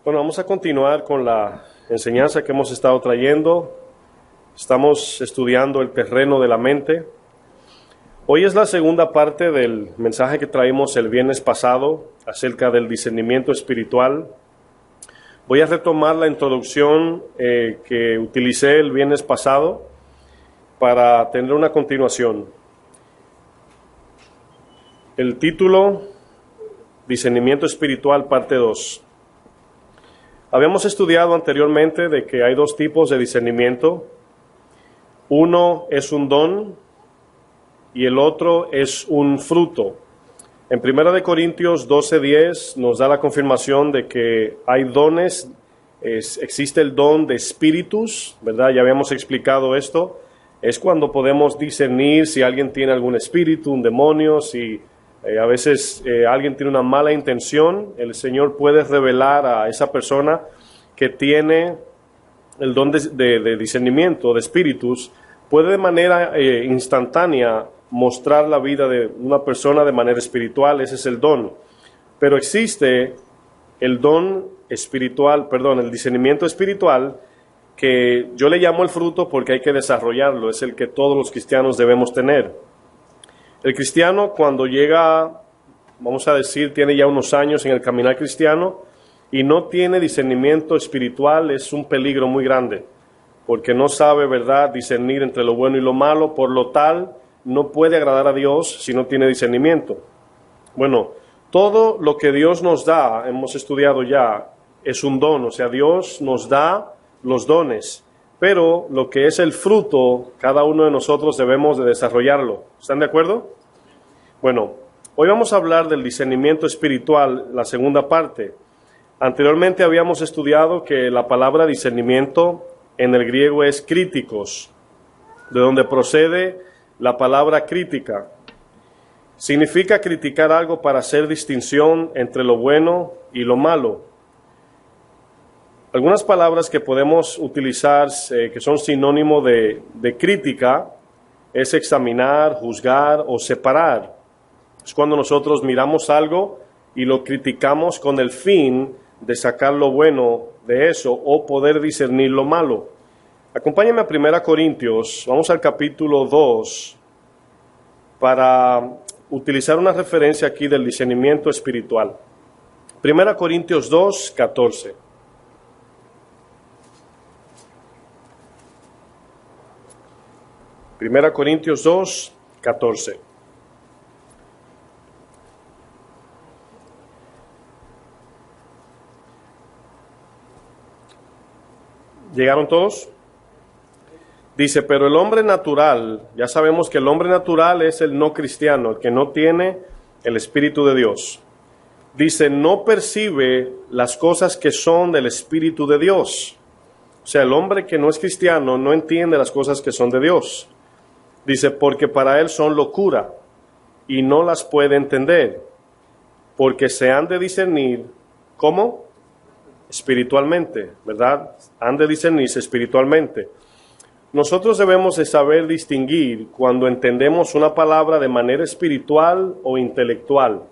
Bueno, vamos a continuar con la enseñanza que hemos estado trayendo. Estamos estudiando el terreno de la mente. Hoy es la segunda parte del mensaje que traímos el viernes pasado acerca del discernimiento espiritual. Voy a retomar la introducción que utilicé el viernes pasado para tener una continuación. El título, Discernimiento Espiritual, parte 2. Habíamos estudiado anteriormente de que hay dos tipos de discernimiento. Uno es un don y el otro es un fruto. En 1 Corintios 12:10 nos da la confirmación de que hay dones, existe el don de espíritus, ¿verdad? Ya habíamos explicado esto. Es cuando podemos discernir si alguien tiene algún espíritu, un demonio, si a veces alguien tiene una mala intención. El Señor puede revelar a esa persona que tiene el don de discernimiento, de espíritus, puede de manera instantánea mostrar la vida de una persona de manera espiritual. Ese es el don. Pero existe el don espiritual, el discernimiento espiritual, que yo le llamo el fruto porque hay que desarrollarlo. Es el que todos los cristianos debemos tener. El cristiano, cuando llega, vamos a decir, tiene ya unos años en el caminar cristiano y no tiene discernimiento espiritual, es un peligro muy grande, porque no sabe, ¿verdad?, discernir entre lo bueno y lo malo. Por lo tal, no puede agradar a Dios si no tiene discernimiento. Bueno, todo lo que Dios nos da, hemos estudiado ya, es un don. O sea, Dios nos da los dones, pero lo que es el fruto, cada uno de nosotros debemos de desarrollarlo. ¿Están de acuerdo? Bueno, hoy vamos a hablar del discernimiento espiritual, la segunda parte. Anteriormente habíamos estudiado que la palabra discernimiento en el griego es críticos, de donde procede la palabra crítica. Significa criticar algo para hacer distinción entre lo bueno y lo malo. Algunas palabras que podemos utilizar que son sinónimo de crítica es examinar, juzgar o separar. Es cuando nosotros miramos algo y lo criticamos con el fin de sacar lo bueno de eso o poder discernir lo malo. Acompáñame a 1 Corintios, vamos al capítulo 2 para utilizar una referencia aquí del discernimiento espiritual. 1 Corintios 2, 14. Primera Corintios 2, 14. ¿Llegaron todos? Dice, pero el hombre natural, ya sabemos que el hombre natural es el no cristiano, el que no tiene el Espíritu de Dios. Dice, no percibe las cosas que son del Espíritu de Dios. O sea, el hombre que no es cristiano no entiende las cosas que son de Dios. Dice, porque para él son locura y no las puede entender, porque se han de discernir, ¿cómo? Espiritualmente, ¿verdad? Han de discernirse espiritualmente. Nosotros debemos de saber distinguir cuando entendemos una palabra de manera espiritual o intelectual.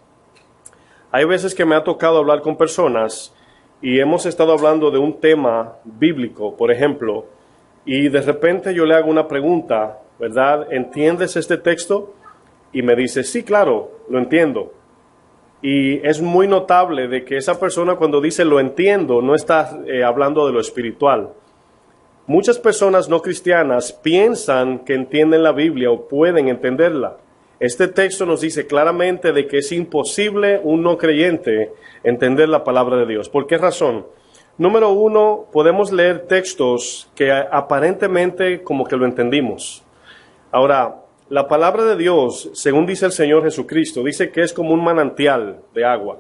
Hay veces que me ha tocado hablar con personas y hemos estado hablando de un tema bíblico, por ejemplo, y de repente yo le hago una pregunta, ¿verdad? ¿Entiendes este texto? Y me dice, sí, claro, lo entiendo. Y es muy notable de que esa persona cuando dice lo entiendo, no está hablando de lo espiritual. Muchas personas no cristianas piensan que entienden la Biblia o pueden entenderla. Este texto nos dice claramente de que es imposible un no creyente entender la palabra de Dios. ¿Por qué razón? Número uno, podemos leer textos que aparentemente como que lo entendimos. Ahora, la palabra de Dios, según dice el Señor Jesucristo, dice que es como un manantial de agua.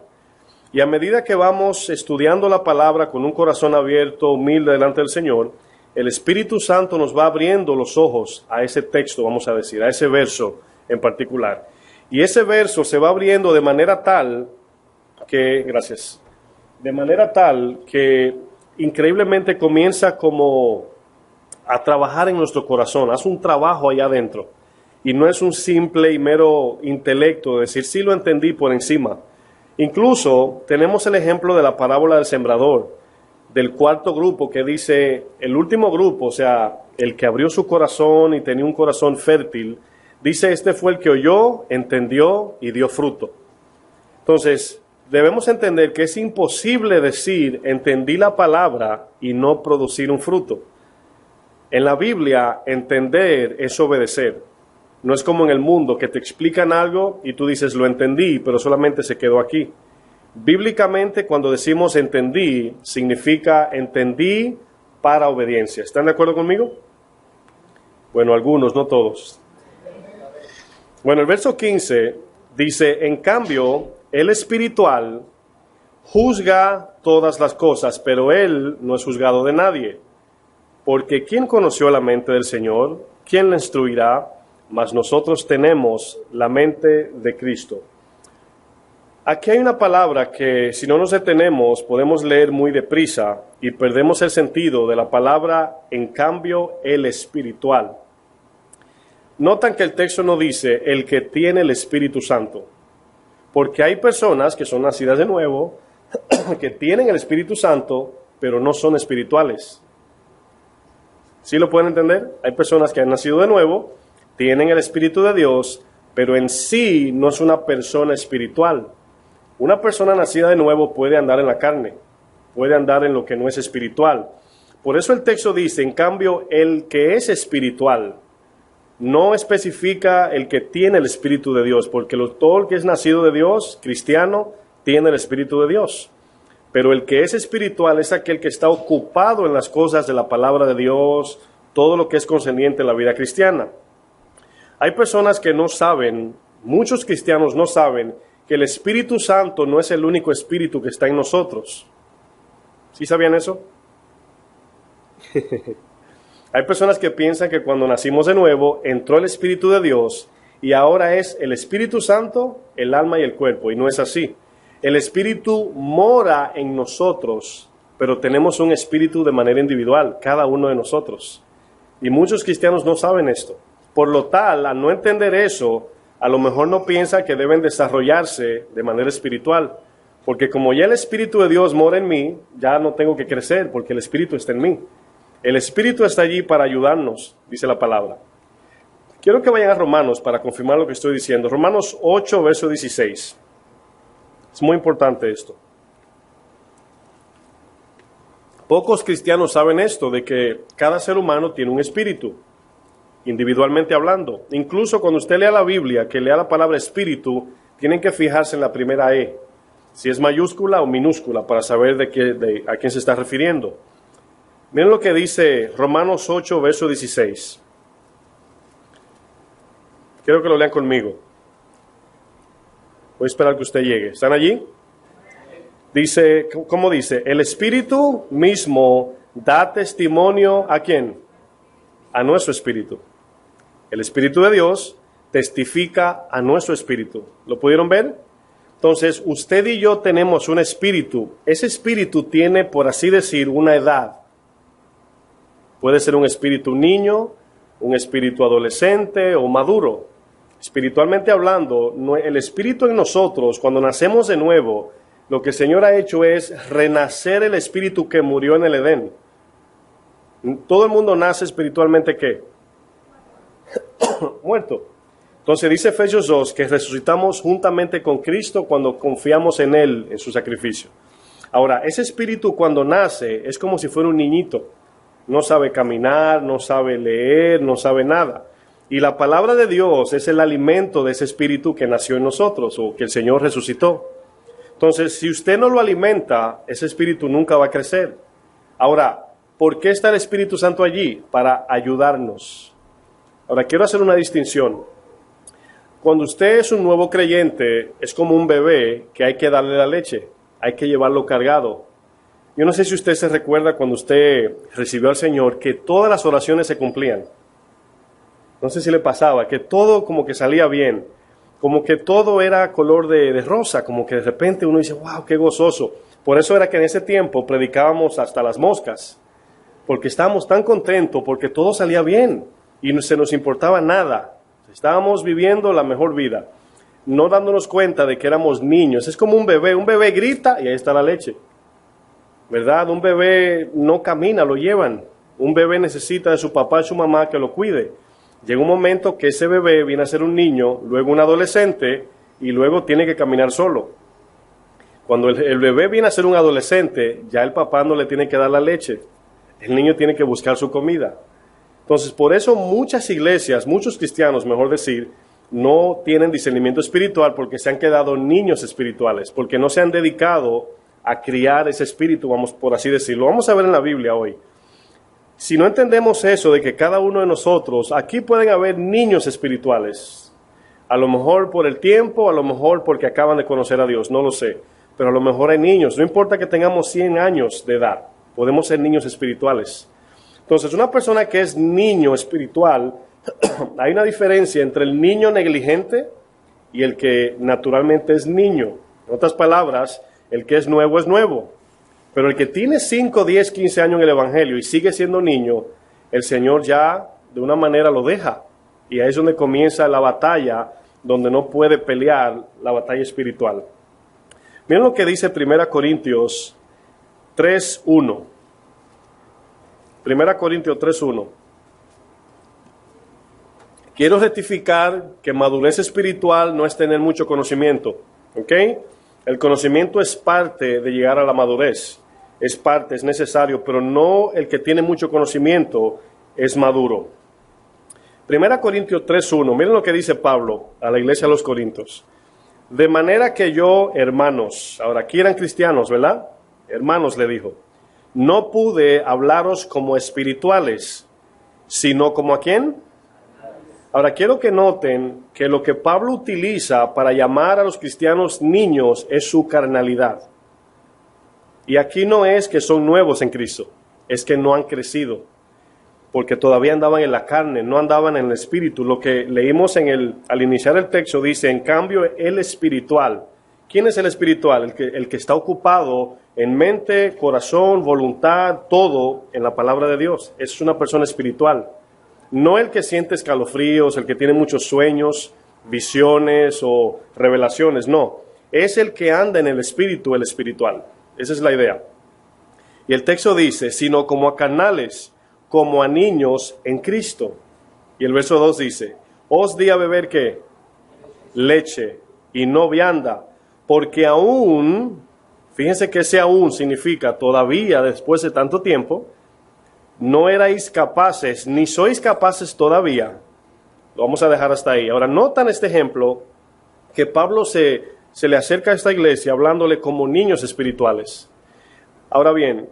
Y a medida que vamos estudiando la palabra con un corazón abierto, humilde delante del Señor, el Espíritu Santo nos va abriendo los ojos a ese texto, vamos a decir, a ese verso en particular. Y ese verso se va abriendo de manera tal que, increíblemente comienza como a trabajar en nuestro corazón, hace un trabajo allá adentro. Y no es un simple y mero intelecto de decir, sí lo entendí por encima. Incluso tenemos el ejemplo de la parábola del sembrador. del cuarto grupo que dice, el último grupo, o sea, el que abrió su corazón y tenía un corazón fértil, dice, este fue el que oyó, entendió y dio fruto. Entonces, debemos entender que es imposible decir, entendí la palabra y no producir un fruto. En la Biblia, entender es obedecer. No es como en el mundo, que te explican algo y tú dices, lo entendí, pero solamente se quedó aquí. Bíblicamente, cuando decimos entendí, significa entendí para obediencia. ¿Están de acuerdo conmigo? Bueno, algunos, no todos. Bueno, el verso 15 dice, en cambio, el espiritual juzga todas las cosas, pero él no es juzgado de nadie. Porque ¿quién conoció la mente del Señor? ¿Quién le instruirá? Mas nosotros tenemos la mente de Cristo. Aquí hay una palabra que si no nos detenemos podemos leer muy deprisa y perdemos el sentido de la palabra, en cambio, el espiritual. Notan que el texto no dice el que tiene el Espíritu Santo, porque hay personas que son nacidas de nuevo, que tienen el Espíritu Santo, pero no son espirituales. ¿Sí lo pueden entender? Hay personas que han nacido de nuevo, tienen el Espíritu de Dios, pero en sí no es una persona espiritual. Una persona nacida de nuevo puede andar en la carne, puede andar en lo que no es espiritual. Por eso el texto dice, en cambio, el que es espiritual, no especifica el que tiene el Espíritu de Dios, porque todo el que es nacido de Dios, cristiano, tiene el Espíritu de Dios. Pero el que es espiritual es aquel que está ocupado en las cosas de la palabra de Dios, todo lo que es concerniente en la vida cristiana. Hay personas que no saben, muchos cristianos no saben, que el Espíritu Santo no es el único Espíritu que está en nosotros. ¿Sí sabían eso? Hay personas que piensan que cuando nacimos de nuevo, entró el Espíritu de Dios y ahora es el Espíritu Santo, el alma y el cuerpo, y no es así. El Espíritu mora en nosotros, pero tenemos un espíritu de manera individual, cada uno de nosotros. Y muchos cristianos no saben esto. Por lo tal, al no entender eso, a lo mejor no piensan que deben desarrollarse de manera espiritual. Porque como ya el Espíritu de Dios mora en mí, ya no tengo que crecer, porque el Espíritu está en mí. El Espíritu está allí para ayudarnos, dice la palabra. Quiero que vayan a Romanos para confirmar lo que estoy diciendo. Romanos 8, verso 16. Es muy importante esto. Pocos cristianos saben esto, de que cada ser humano tiene un espíritu, individualmente hablando. Incluso cuando usted lea la Biblia, que lea la palabra espíritu, tienen que fijarse en la primera E, si es mayúscula o minúscula, para saber a quién se está refiriendo. Miren lo que dice Romanos 8, verso 16. Quiero que lo lean conmigo. Voy a esperar que usted llegue. ¿Están allí? Dice, ¿cómo dice? El Espíritu mismo da testimonio ¿a quién? A nuestro espíritu. El Espíritu de Dios testifica a nuestro espíritu. ¿Lo pudieron ver? Entonces, usted y yo tenemos un espíritu. Ese espíritu tiene, por así decir, una edad. Puede ser un espíritu niño, un espíritu adolescente o maduro. Espiritualmente hablando, el espíritu en nosotros, cuando nacemos de nuevo, lo que el Señor ha hecho es renacer el espíritu que murió en el Edén. Todo el mundo nace espiritualmente, ¿qué? Muerto. Entonces dice Efesios 2 que resucitamos juntamente con Cristo cuando confiamos en Él, en su sacrificio. Ahora, ese espíritu cuando nace es como si fuera un niñito. No sabe caminar, no sabe leer, no sabe nada. Y la palabra de Dios es el alimento de ese espíritu que nació en nosotros o que el Señor resucitó. Entonces, si usted no lo alimenta, ese espíritu nunca va a crecer. Ahora, ¿por qué está el Espíritu Santo allí? Para ayudarnos. Ahora, quiero hacer una distinción. Cuando usted es un nuevo creyente, es como un bebé que hay que darle la leche, hay que llevarlo cargado. Yo no sé si usted se recuerda cuando usted recibió al Señor que todas las oraciones se cumplían. No sé si le pasaba, que todo como que salía bien, como que todo era color de rosa, como que de repente uno dice, wow, qué gozoso. Por eso era que en ese tiempo predicábamos hasta las moscas, porque estábamos tan contentos, porque todo salía bien y no se nos importaba nada. Estábamos viviendo la mejor vida, no dándonos cuenta de que éramos niños. Es como un bebé grita y ahí está la leche. ¿verdad? Un bebé no camina, lo llevan. Un bebé necesita de su papá y su mamá que lo cuide. Llega un momento que ese bebé viene a ser un niño, luego un adolescente y luego tiene que caminar solo. Cuando el bebé viene a ser un adolescente, ya el papá no le tiene que dar la leche. El niño tiene que buscar su comida. Entonces, por eso muchas iglesias, muchos cristianos, mejor decir, no tienen discernimiento espiritual porque se han quedado niños espirituales, porque no se han dedicado a criar ese espíritu, vamos por así decirlo. Vamos a ver en la Biblia hoy. Si no entendemos eso de que cada uno de nosotros, aquí pueden haber niños espirituales, a lo mejor por el tiempo, a lo mejor porque acaban de conocer a Dios, no lo sé, pero a lo mejor hay niños, no importa que tengamos 100 años de edad, podemos ser niños espirituales. Entonces, una persona que es niño espiritual, hay una diferencia entre el niño negligente y el que naturalmente es niño. En otras palabras, el que es nuevo. Pero el que tiene 5, 10, 15 años en el Evangelio y sigue siendo niño, el Señor ya de una manera lo deja. Y ahí es donde comienza la batalla, donde no puede pelear la batalla espiritual. Miren lo que dice 1 Corintios 3:1. 1 Corintios 3:1. Quiero rectificar que madurez espiritual no es tener mucho conocimiento, ¿ok? El conocimiento es parte de llegar a la madurez, es parte, es necesario, pero no el que tiene mucho conocimiento es maduro. 1 Corintios 3:1, miren lo que dice Pablo a la iglesia de los Corintios. De manera que yo, hermanos, ahora aquí eran cristianos, ¿verdad? Hermanos, le dijo, no pude hablaros como espirituales, sino como ¿a quién? Ahora, quiero que noten que lo que Pablo utiliza para llamar a los cristianos niños es su carnalidad. Y aquí no es que son nuevos en Cristo, es que no han crecido, porque todavía andaban en la carne, no andaban en el espíritu. Lo que leímos al iniciar el texto dice, en cambio, el espiritual. ¿Quién es el espiritual? El que está ocupado en mente, corazón, voluntad, todo en la palabra de Dios. Es una persona espiritual. No el que siente escalofríos, el que tiene muchos sueños, visiones o revelaciones, no. Es el que anda en el espíritu, el espiritual. Esa es la idea. Y el texto dice, sino como a carnales, como a niños en Cristo. Y el verso 2 dice, os di a beber ¿qué? Leche y no vianda, porque aún, fíjense que ese aún significa todavía después de tanto tiempo, no erais capaces, ni sois capaces todavía. Lo vamos a dejar hasta ahí. Ahora, notan este ejemplo que Pablo se le acerca a esta iglesia hablándole como niños espirituales. Ahora bien,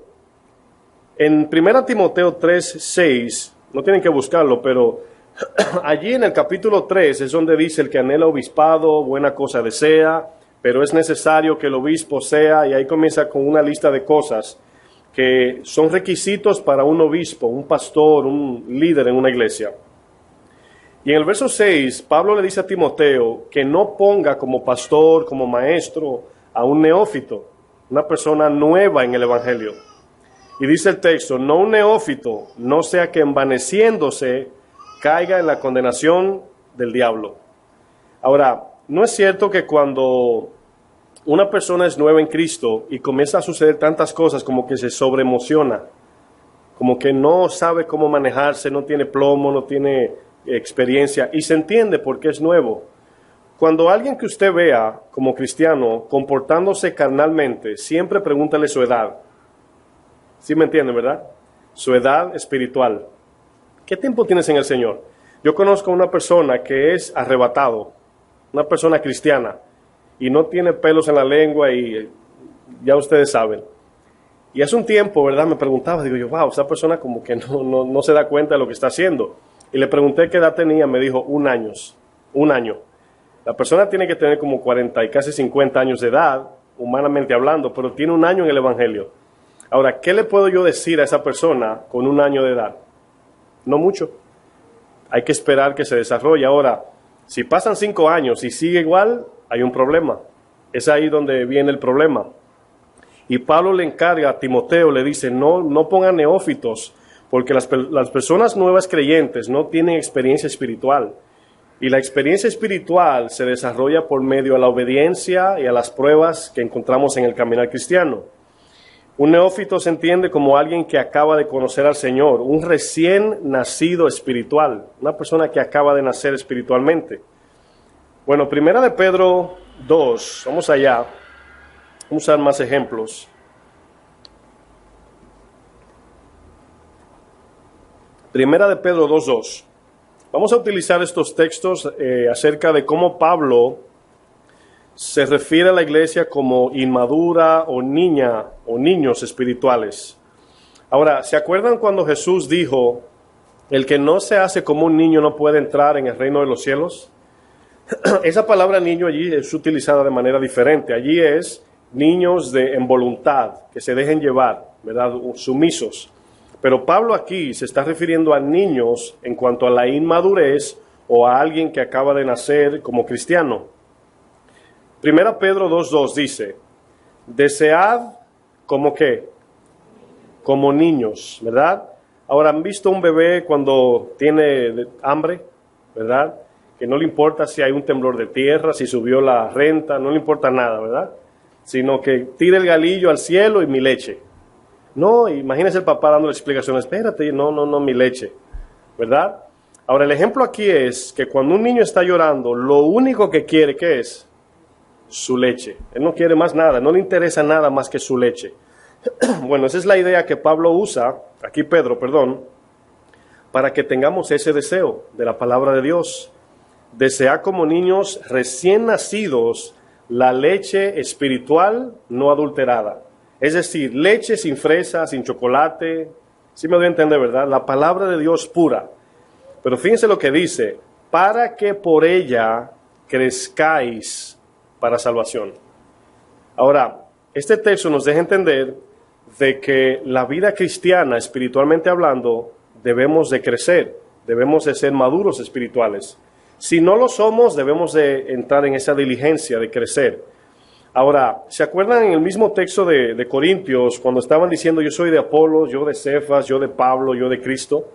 en 1 Timoteo 3:6, no tienen que buscarlo, pero allí en el capítulo 3 es donde dice el que anhela obispado, buena cosa desea, pero es necesario que el obispo sea, y ahí comienza con una lista de cosas que son requisitos para un obispo, un pastor, un líder en una iglesia. Y en el verso 6, Pablo le dice a Timoteo que no ponga como pastor, como maestro, a un neófito, una persona nueva en el Evangelio. Y dice el texto, no un neófito, no sea que envaneciéndose caiga en la condenación del diablo. Ahora, no es cierto que cuando una persona es nueva en Cristo y comienza a suceder tantas cosas como que se sobreemociona, como que no sabe cómo manejarse, no tiene plomo, no tiene experiencia, y se entiende porque es nuevo. Cuando alguien que usted vea como cristiano comportándose carnalmente, siempre pregúntale su edad. ¿Sí me entienden, verdad? Su edad espiritual. ¿Qué tiempo tienes en el Señor? Yo conozco a una persona que es arrebatado, una persona cristiana, y no tiene pelos en la lengua y ya ustedes saben. Y hace un tiempo, ¿verdad? Me preguntaba, digo yo, wow, esa persona como que no se da cuenta de lo que está haciendo. Y le pregunté qué edad tenía, me dijo 1 año. 1 año. La persona tiene que tener como 40 y casi 50 años de edad, humanamente hablando, pero tiene 1 año en el Evangelio. Ahora, ¿qué le puedo yo decir a esa persona con 1 año de edad? No mucho. Hay que esperar que se desarrolle. Ahora, si pasan 5 años y sigue igual, hay un problema. Es ahí donde viene el problema. Y Pablo le encarga a Timoteo, le dice, no pongan neófitos, porque las personas nuevas creyentes no tienen experiencia espiritual. Y la experiencia espiritual se desarrolla por medio de la obediencia y a las pruebas que encontramos en el caminar cristiano. Un neófito se entiende como alguien que acaba de conocer al Señor, un recién nacido espiritual, una persona que acaba de nacer espiritualmente. Bueno, Primera de Pedro 2, vamos allá, vamos a dar más ejemplos. Primera de Pedro 2:2. Vamos a utilizar estos textos acerca de cómo Pablo se refiere a la iglesia como inmadura o niña o niños espirituales. Ahora, ¿se acuerdan cuando Jesús dijo, el que no se hace como un niño no puede entrar en el reino de los cielos? Esa palabra niño allí es utilizada de manera diferente. Allí es niños en voluntad, que se dejen llevar, ¿verdad? Sumisos. Pero Pablo aquí se está refiriendo a niños en cuanto a la inmadurez o a alguien que acaba de nacer como cristiano. Primera Pedro 2:2 dice, desead como qué, como niños, ¿verdad? Ahora, ¿han visto un bebé cuando tiene hambre, verdad? Que no le importa si hay un temblor de tierra, si subió la renta, no le importa nada, ¿verdad? Sino que tira el galillo al cielo y mi leche. No, imagínese el papá dándole explicaciones, espérate, no, mi leche, ¿verdad? Ahora, el ejemplo aquí es que cuando un niño está llorando, lo único que quiere, ¿qué es? Su leche. Él no quiere más nada, no le interesa nada más que su leche. Bueno, esa es la idea que Pablo usa, aquí Pedro, perdón, para que tengamos ese deseo de la palabra de Dios. Desear como niños recién nacidos la leche espiritual no adulterada. Es decir, leche sin fresa, sin chocolate. Sí me doy a entender, ¿verdad? La palabra de Dios pura. Pero fíjense lo que dice, para que por ella crezcáis para salvación. Ahora, este texto nos deja entender de que la vida cristiana, espiritualmente hablando, debemos de crecer, debemos de ser maduros espirituales. Si no lo somos, debemos de entrar en esa diligencia de crecer. Ahora, ¿se acuerdan en el mismo texto de Corintios, cuando estaban diciendo yo soy de Apolos, yo de Cefas, yo de Pablo, yo de Cristo?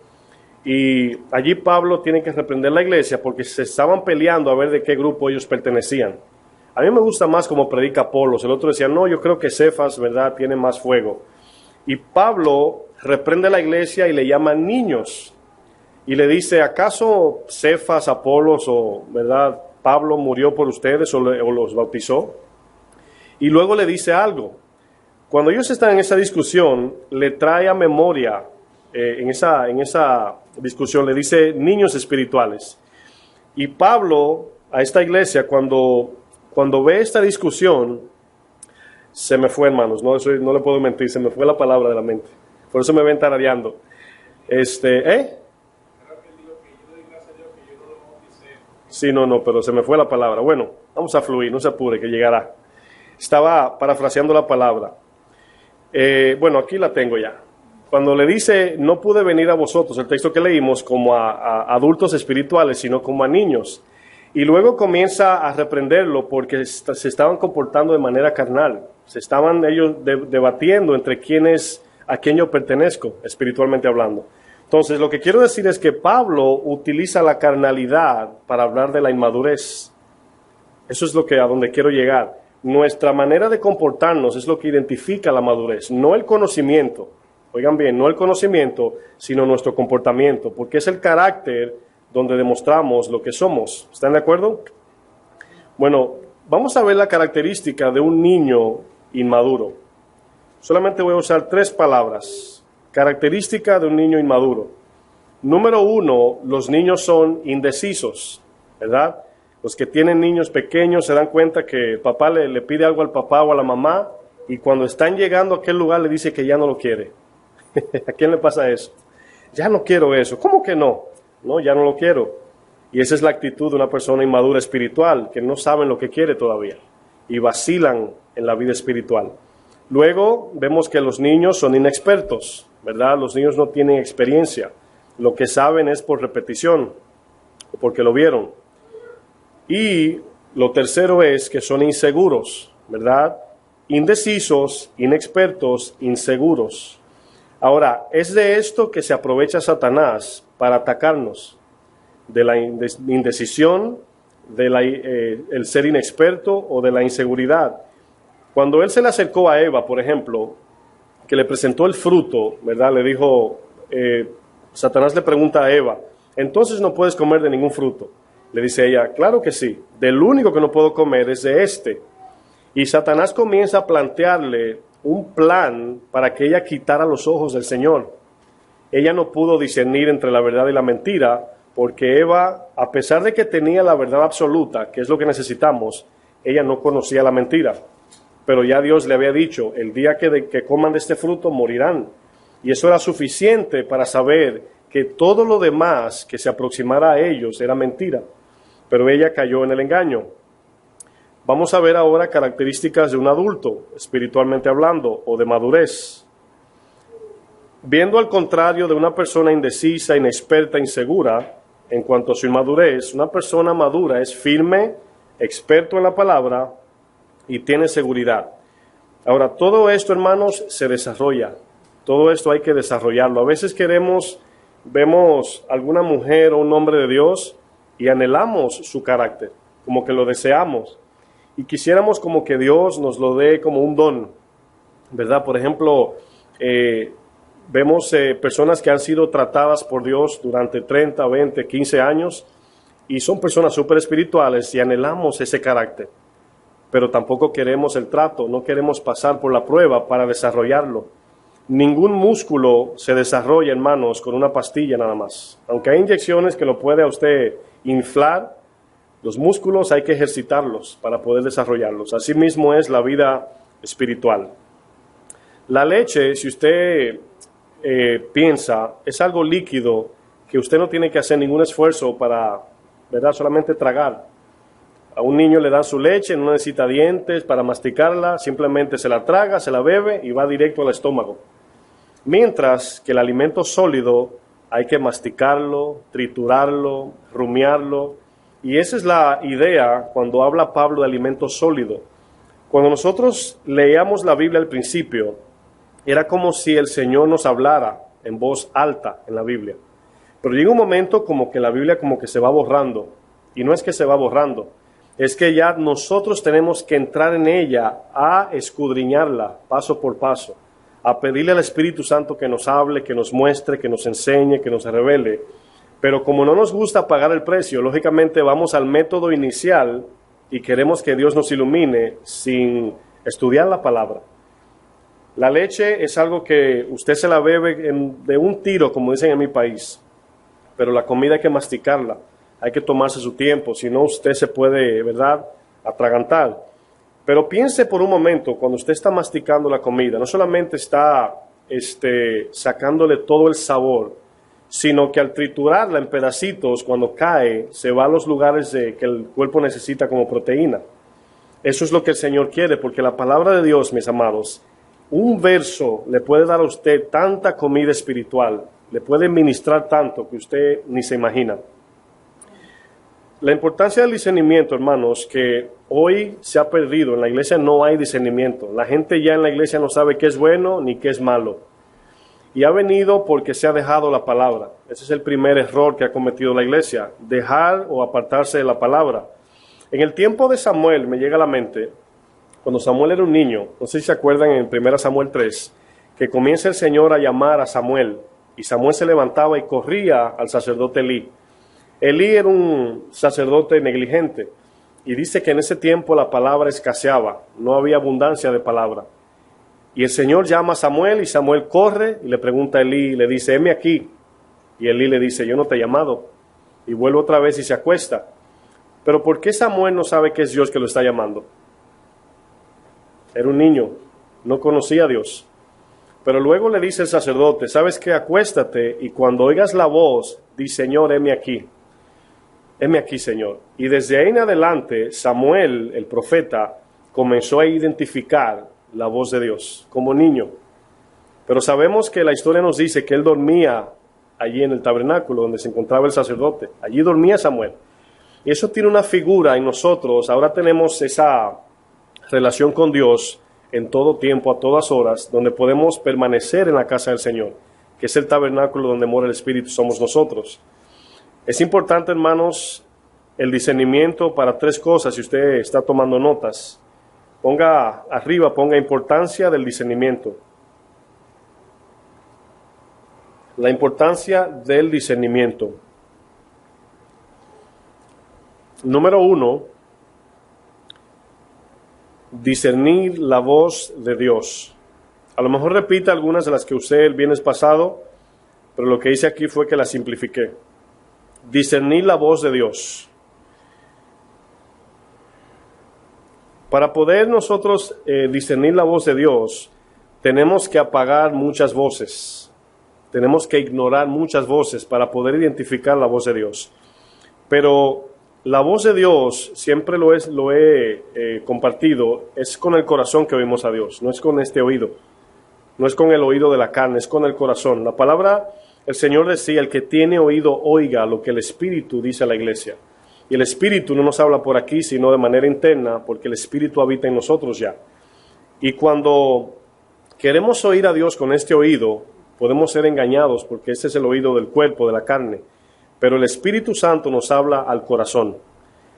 Y allí Pablo tiene que reprender la iglesia porque se estaban peleando a ver de qué grupo ellos pertenecían. A mí me gusta más como predica Apolos. El otro decía, no, yo creo que Cefas, ¿verdad?, tiene más fuego. Y Pablo reprende a la iglesia y le llama niños. Y le dice, ¿acaso Cefas, Apolos o, ¿verdad?, Pablo murió por ustedes o los bautizó? Y luego le dice algo. Cuando ellos están en esa discusión, le trae a memoria, en esa discusión, le dice niños espirituales. Y Pablo, a esta iglesia, cuando ve esta discusión, se me fue, hermanos, no le puedo mentir, se me fue la palabra de la mente. Por eso me ven tarareando. Sí, no, pero se me fue la palabra. Bueno, vamos a fluir, no se apure, que llegará. Estaba parafraseando la palabra. Bueno, aquí la tengo ya. Cuando le dice, no pude venir a vosotros, el texto que leímos, como a adultos espirituales, sino como a niños. Y luego comienza a reprenderlo porque se estaban comportando de manera carnal. Se estaban ellos debatiendo entre a quién yo pertenezco, espiritualmente hablando. Entonces, lo que quiero decir es que Pablo utiliza la carnalidad para hablar de la inmadurez. Eso es a donde quiero llegar. Nuestra manera de comportarnos es lo que identifica la madurez, no el conocimiento. Oigan bien, no el conocimiento, sino nuestro comportamiento, porque es el carácter donde demostramos lo que somos. ¿Están de acuerdo? Bueno, vamos a ver la característica de un niño inmaduro. Solamente voy a usar 3 palabras. Característica de un niño inmaduro. Número 1, los niños son indecisos, ¿verdad? Los que tienen niños pequeños se dan cuenta que el papá le pide algo al papá o a la mamá y cuando están llegando a aquel lugar le dice que ya no lo quiere. ¿A quién le pasa eso? Ya no quiero eso. ¿Cómo que no? No, ya no lo quiero. Y esa es la actitud de una persona inmadura espiritual, que no saben lo que quiere todavía y vacilan en la vida espiritual. Luego vemos que los niños son inexpertos, ¿verdad? Los niños no tienen experiencia. Lo que saben es por repetición o porque lo vieron. Y lo tercero es que son inseguros, ¿verdad? Indecisos, inexpertos, inseguros. Ahora, es de esto que se aprovecha Satanás para atacarnos, de la indecisión, el ser inexperto o de la inseguridad. Cuando él se le acercó a Eva, por ejemplo, que le presentó el fruto, ¿verdad? Le dijo, Satanás le pregunta a Eva, entonces no puedes comer de ningún fruto. Le dice ella, claro que sí, del único que no puedo comer es de este. Y Satanás comienza a plantearle un plan para que ella quitara los ojos del Señor. Ella no pudo discernir entre la verdad y la mentira, porque Eva, a pesar de que tenía la verdad absoluta, que es lo que necesitamos, ella no conocía la mentira. Pero ya Dios le había dicho, el día que coman de este fruto morirán. Y eso era suficiente para saber que todo lo demás que se aproximara a ellos era mentira. Pero ella cayó en el engaño. Vamos a ver ahora características de un adulto, espiritualmente hablando, o de madurez. Viendo al contrario de una persona indecisa, inexperta, insegura, en cuanto a su inmadurez, una persona madura es firme, experto en la palabra y tiene seguridad. Ahora, todo esto, hermanos, se desarrolla. Todo esto hay que desarrollarlo. A veces vemos alguna mujer o un hombre de Dios y anhelamos su carácter, como que lo deseamos. Y quisiéramos como que Dios nos lo dé como un don, ¿verdad? Por ejemplo, vemos personas que han sido tratadas por Dios durante 30, 20, 15 años y son personas súper espirituales y anhelamos ese carácter. Pero tampoco queremos el trato, no queremos pasar por la prueba para desarrollarlo. Ningún músculo se desarrolla, hermanos, con una pastilla nada más. Aunque hay inyecciones que lo puede a usted inflar, los músculos hay que ejercitarlos para poder desarrollarlos. Así mismo es la vida espiritual. La leche, si usted piensa, es algo líquido que usted no tiene que hacer ningún esfuerzo para, ¿verdad?, solamente tragar. A un niño le dan su leche, no necesita dientes para masticarla, simplemente se la traga, se la bebe y va directo al estómago. Mientras que el alimento sólido hay que masticarlo, triturarlo, rumiarlo. Y esa es la idea cuando habla Pablo de alimento sólido. Cuando nosotros leíamos la Biblia al principio, era como si el Señor nos hablara en voz alta en la Biblia. Pero llega un momento como que la Biblia como que se va borrando. Y no es que se va borrando, es que ya nosotros tenemos que entrar en ella a escudriñarla paso por paso, a pedirle al Espíritu Santo que nos hable, que nos muestre, que nos enseñe, que nos revele. Pero como no nos gusta pagar el precio, lógicamente vamos al método inicial y queremos que Dios nos ilumine sin estudiar la palabra. La leche es algo que usted se la bebe de un tiro, como dicen en mi país, pero la comida hay que masticarla. Hay que tomarse su tiempo, si no usted se puede, ¿verdad?, atragantar. Pero piense por un momento, cuando usted está masticando la comida, no solamente está sacándole todo el sabor, sino que al triturarla en pedacitos, cuando cae, se va a los lugares que el cuerpo necesita como proteína. Eso es lo que el Señor quiere, porque la palabra de Dios, mis amados, un verso le puede dar a usted tanta comida espiritual, le puede ministrar tanto que usted ni se imagina. La importancia del discernimiento, hermanos, que hoy se ha perdido. En la iglesia no hay discernimiento. La gente ya en la iglesia no sabe qué es bueno ni qué es malo. Y ha venido porque se ha dejado la palabra. Ese es el primer error que ha cometido la iglesia, dejar o apartarse de la palabra. En el tiempo de Samuel, me llega a la mente, cuando Samuel era un niño, no sé si se acuerdan en 1 Samuel 3, que comienza el Señor a llamar a Samuel, y Samuel se levantaba y corría al sacerdote Elí. Elí era un sacerdote negligente y dice que en ese tiempo la palabra escaseaba, no había abundancia de palabra. Y el Señor llama a Samuel y Samuel corre y le pregunta a Elí y le dice, heme aquí. Y Elí le dice, yo no te he llamado. Y vuelve otra vez y se acuesta. Pero ¿por qué Samuel no sabe que es Dios que lo está llamando? Era un niño, no conocía a Dios. Pero luego le dice el sacerdote, ¿sabes qué? Acuéstate y cuando oigas la voz, di, Señor, heme aquí. Heme aquí, Señor. Y desde ahí en adelante, Samuel, el profeta, comenzó a identificar la voz de Dios como niño. Pero sabemos que la historia nos dice que él dormía allí en el tabernáculo donde se encontraba el sacerdote. Allí dormía Samuel. Y eso tiene una figura en nosotros. Ahora tenemos esa relación con Dios en todo tiempo, a todas horas, donde podemos permanecer en la casa del Señor, que es el tabernáculo donde mora el Espíritu, somos nosotros. Es importante, hermanos, el discernimiento para tres cosas, si usted está tomando notas. Ponga arriba, ponga importancia del discernimiento. La importancia del discernimiento. Número 1, discernir la voz de Dios. A lo mejor repita algunas de las que usé el viernes pasado, pero lo que hice aquí fue que las simplifiqué. Discernir la voz de Dios. Para poder nosotros discernir la voz de Dios, tenemos que apagar muchas voces. Tenemos que ignorar muchas voces para poder identificar la voz de Dios. Pero la voz de Dios, siempre lo he compartido, es con el corazón que oímos a Dios, no es con este oído. No es con el oído de la carne, es con el corazón. La palabra, el Señor decía, el que tiene oído, oiga lo que el Espíritu dice a la iglesia. Y el Espíritu no nos habla por aquí, sino de manera interna, porque el Espíritu habita en nosotros ya. Y cuando queremos oír a Dios con este oído, podemos ser engañados, porque ese es el oído del cuerpo, de la carne. Pero el Espíritu Santo nos habla al corazón.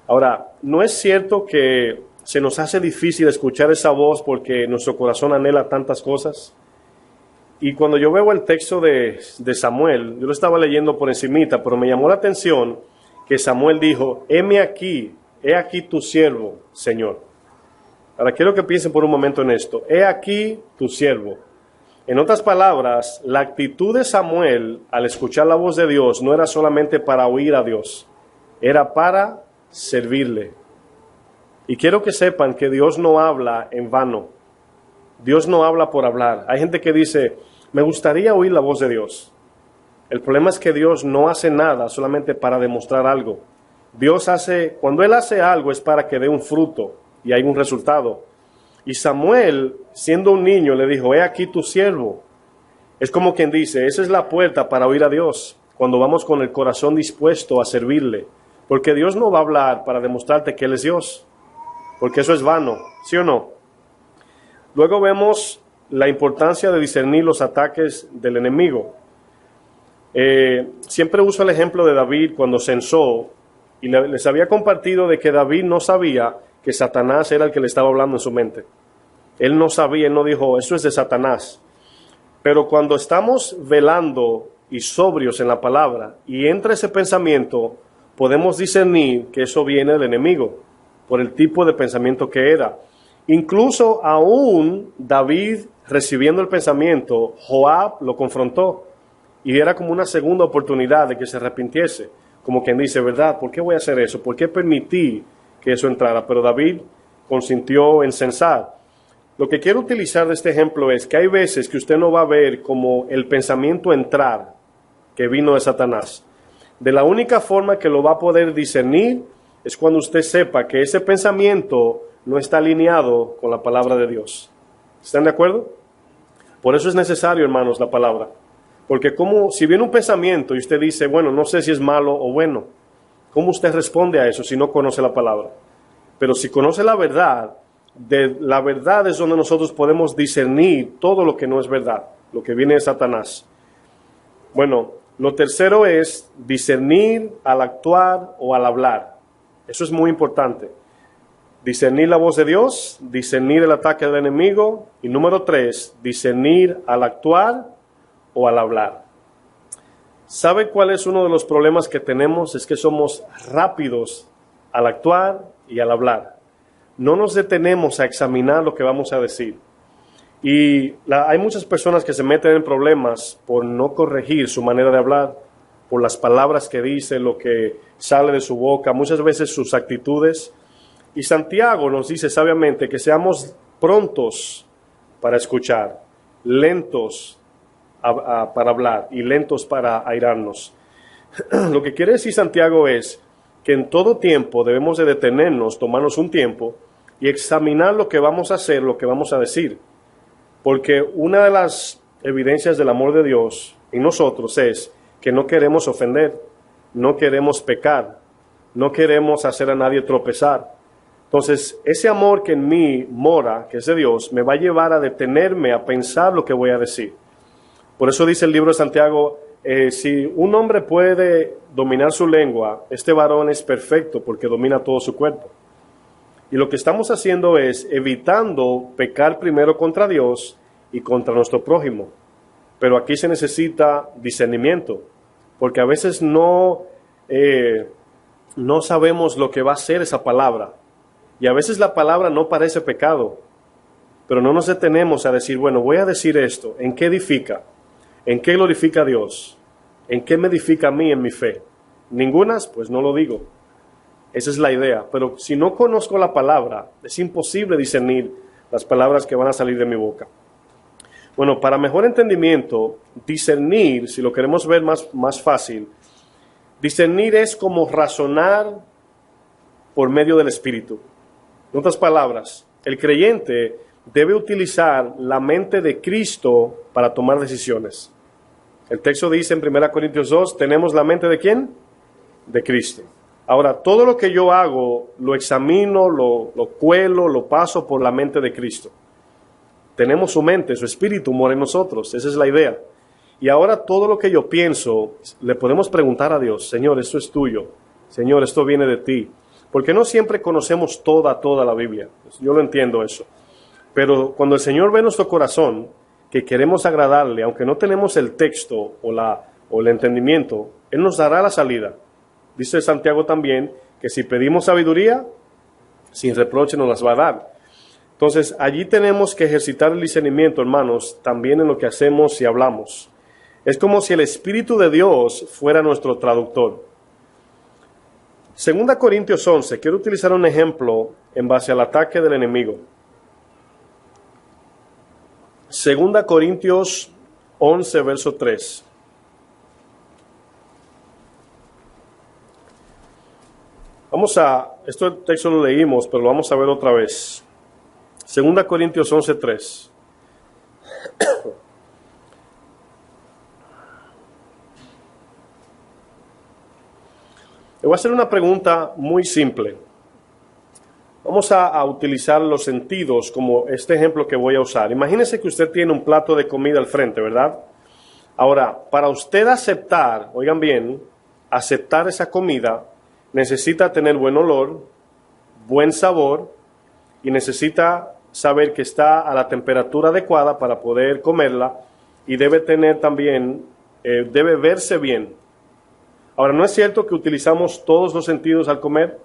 Ahora, no es cierto que se nos hace difícil escuchar esa voz porque nuestro corazón anhela tantas cosas. Y cuando yo veo el texto de Samuel, yo lo estaba leyendo por encimita, pero me llamó la atención que Samuel dijo, he aquí tu siervo, Señor. Ahora quiero que piensen por un momento en esto. He aquí tu siervo. En otras palabras, la actitud de Samuel al escuchar la voz de Dios no era solamente para oír a Dios, era para servirle. Y quiero que sepan que Dios no habla en vano. Dios no habla por hablar. Hay gente que dice, me gustaría oír la voz de Dios. El problema es que Dios no hace nada solamente para demostrar algo. Cuando Él hace algo es para que dé un fruto y hay un resultado. Y Samuel, siendo un niño, le dijo, he aquí tu siervo. Es como quien dice, esa es la puerta para oír a Dios, cuando vamos con el corazón dispuesto a servirle. Porque Dios no va a hablar para demostrarte que Él es Dios, porque eso es vano, ¿sí o no? Luego vemos la importancia de discernir los ataques del enemigo. Siempre uso el ejemplo de David cuando censó, y les había compartido de que David no sabía que Satanás era el que le estaba hablando en su mente. Él no sabía, él no dijo, eso es de Satanás. Pero cuando estamos velando y sobrios en la palabra, y entra ese pensamiento, podemos discernir que eso viene del enemigo, por el tipo de pensamiento que era. Incluso aún David recibiendo el pensamiento, Joab lo confrontó, y era como una segunda oportunidad de que se arrepintiese. Como quien dice, ¿verdad? ¿Por qué voy a hacer eso? ¿Por qué permití que eso entrara? Pero David consintió en censar. Lo que quiero utilizar de este ejemplo es que hay veces que usted no va a ver como el pensamiento entrar que vino de Satanás. De la única forma que lo va a poder discernir es cuando usted sepa que ese pensamiento no está alineado con la palabra de Dios. ¿Están de acuerdo? Por eso es necesario, hermanos, la palabra. Porque si viene un pensamiento y usted dice, bueno, no sé si es malo o bueno, ¿cómo usted responde a eso si no conoce la palabra? Pero si conoce la verdad, de la verdad es donde nosotros podemos discernir todo lo que no es verdad, lo que viene de Satanás. Bueno, lo tercero es discernir al actuar o al hablar. Eso es muy importante. Discernir la voz de Dios, discernir el ataque del enemigo. Y número 3, discernir al actuar o al hablar. ¿Sabe cuál es uno de los problemas que tenemos? Es que somos rápidos al actuar y al hablar. No nos detenemos a examinar lo que vamos a decir. Y hay muchas personas que se meten en problemas por no corregir su manera de hablar, por las palabras que dice, lo que sale de su boca, muchas veces sus actitudes. Y Santiago nos dice sabiamente que seamos prontos para escuchar, lentos para hablar y lentos para airarnos. Lo que quiere decir Santiago es que en todo tiempo debemos de detenernos, tomarnos un tiempo y examinar lo que vamos a hacer, lo que vamos a decir. Porque una de las evidencias del amor de Dios en nosotros es que no queremos ofender, no queremos pecar, no queremos hacer a nadie tropezar. Entonces, ese amor que en mí mora, que es de Dios, me va a llevar a detenerme, a pensar lo que voy a decir. Por eso dice el libro de Santiago, si un hombre puede dominar su lengua, este varón es perfecto porque domina todo su cuerpo. Y lo que estamos haciendo es evitando pecar primero contra Dios y contra nuestro prójimo. pero aquí se necesita discernimiento, porque a veces no sabemos lo que va a ser esa palabra, y a veces la palabra no parece pecado, pero no nos detenemos a decir, bueno, voy a decir esto, ¿en qué edifica? ¿En qué glorifica a Dios? ¿En qué me edifica a mí en mi fe? Ningunas, pues no lo digo. Esa es la idea. Pero si no conozco la palabra, es imposible discernir las palabras que van a salir de mi boca. Bueno, para mejor entendimiento, discernir, si lo queremos ver más fácil, discernir es como razonar por medio del Espíritu. En otras palabras, el creyente debe utilizar la mente de Cristo para tomar decisiones. El texto dice en 1 Corintios 2, ¿tenemos la mente de quién? De Cristo. Ahora, todo lo que yo hago, lo examino, lo cuelo, lo paso por la mente de Cristo. Tenemos su mente, su espíritu mora en nosotros, esa es la idea. Y ahora todo lo que yo pienso, le podemos preguntar a Dios, Señor, esto es tuyo, Señor, esto viene de ti. Porque no siempre conocemos toda la Biblia, yo lo entiendo eso. Pero cuando el Señor ve nuestro corazón, que queremos agradarle, aunque no tenemos el texto o el entendimiento, Él nos dará la salida. Dice Santiago también que si pedimos sabiduría, sin reproche nos las va a dar. Entonces, allí tenemos que ejercitar el discernimiento, hermanos, también en lo que hacemos y hablamos. Es como si el Espíritu de Dios fuera nuestro traductor. 2 Corintios 11, quiero utilizar un ejemplo en base al ataque del enemigo. 2 Corintios 11, verso 3. Este texto lo leímos, pero lo vamos a ver otra vez. 2 Corintios 11, 3. Le voy a hacer una pregunta muy simple. Vamos a utilizar los sentidos como este ejemplo que voy a usar. Imagínese que usted tiene un plato de comida al frente, ¿verdad? Ahora, para usted aceptar, oigan bien, aceptar esa comida, necesita tener buen olor, buen sabor y necesita saber que está a la temperatura adecuada para poder comerla y debe tener también, debe verse bien. Ahora, ¿no es cierto que utilizamos todos los sentidos al comer?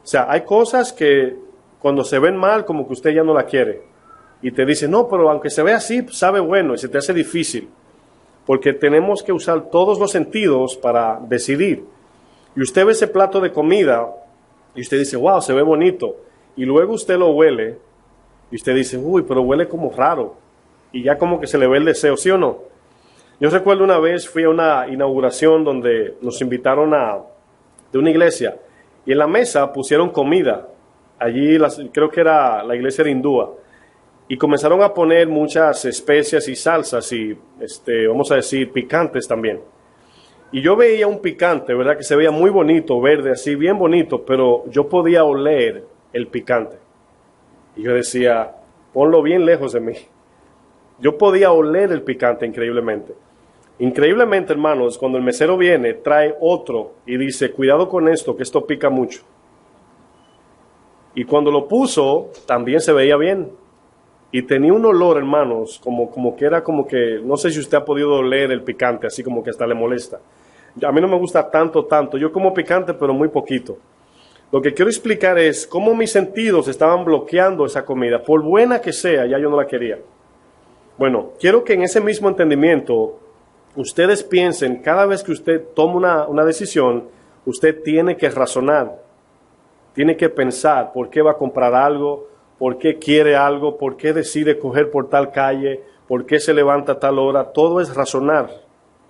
O sea, hay cosas que cuando se ven mal, como que usted ya no la quiere. Y te dice, no, pero aunque se vea así, sabe bueno y se te hace difícil. Porque tenemos que usar todos los sentidos para decidir. Y usted ve ese plato de comida y usted dice, wow, se ve bonito. Y luego usted lo huele y usted dice, uy, pero huele como raro. Y ya como que se le ve el deseo, ¿sí o no? Yo recuerdo una vez fui a una inauguración donde nos invitaron de una iglesia. Y en la mesa pusieron comida. Allí creo que era la iglesia de hindúa. Y comenzaron a poner muchas especias y salsas y, vamos a decir, picantes también. Y yo veía un picante, ¿verdad? Que se veía muy bonito, verde, así, bien bonito, pero yo podía oler el picante. Y yo decía, ponlo bien lejos de mí. Yo podía oler el picante increíblemente. Increíblemente, hermanos, cuando el mesero viene, trae otro y dice, cuidado con esto, que esto pica mucho. Y cuando lo puso, también se veía bien. Y tenía un olor, hermanos, como que era como que, no sé si usted ha podido oler el picante, así como que hasta le molesta. A mí no me gusta tanto. Yo como picante, pero muy poquito. Lo que quiero explicar es cómo mis sentidos estaban bloqueando esa comida. Por buena que sea, ya yo no la quería. Bueno, quiero que en ese mismo entendimiento ustedes piensen, cada vez que usted toma una decisión, usted tiene que razonar, tiene que pensar por qué va a comprar algo, por qué quiere algo, por qué decide coger por tal calle, por qué se levanta a tal hora. Todo es razonar.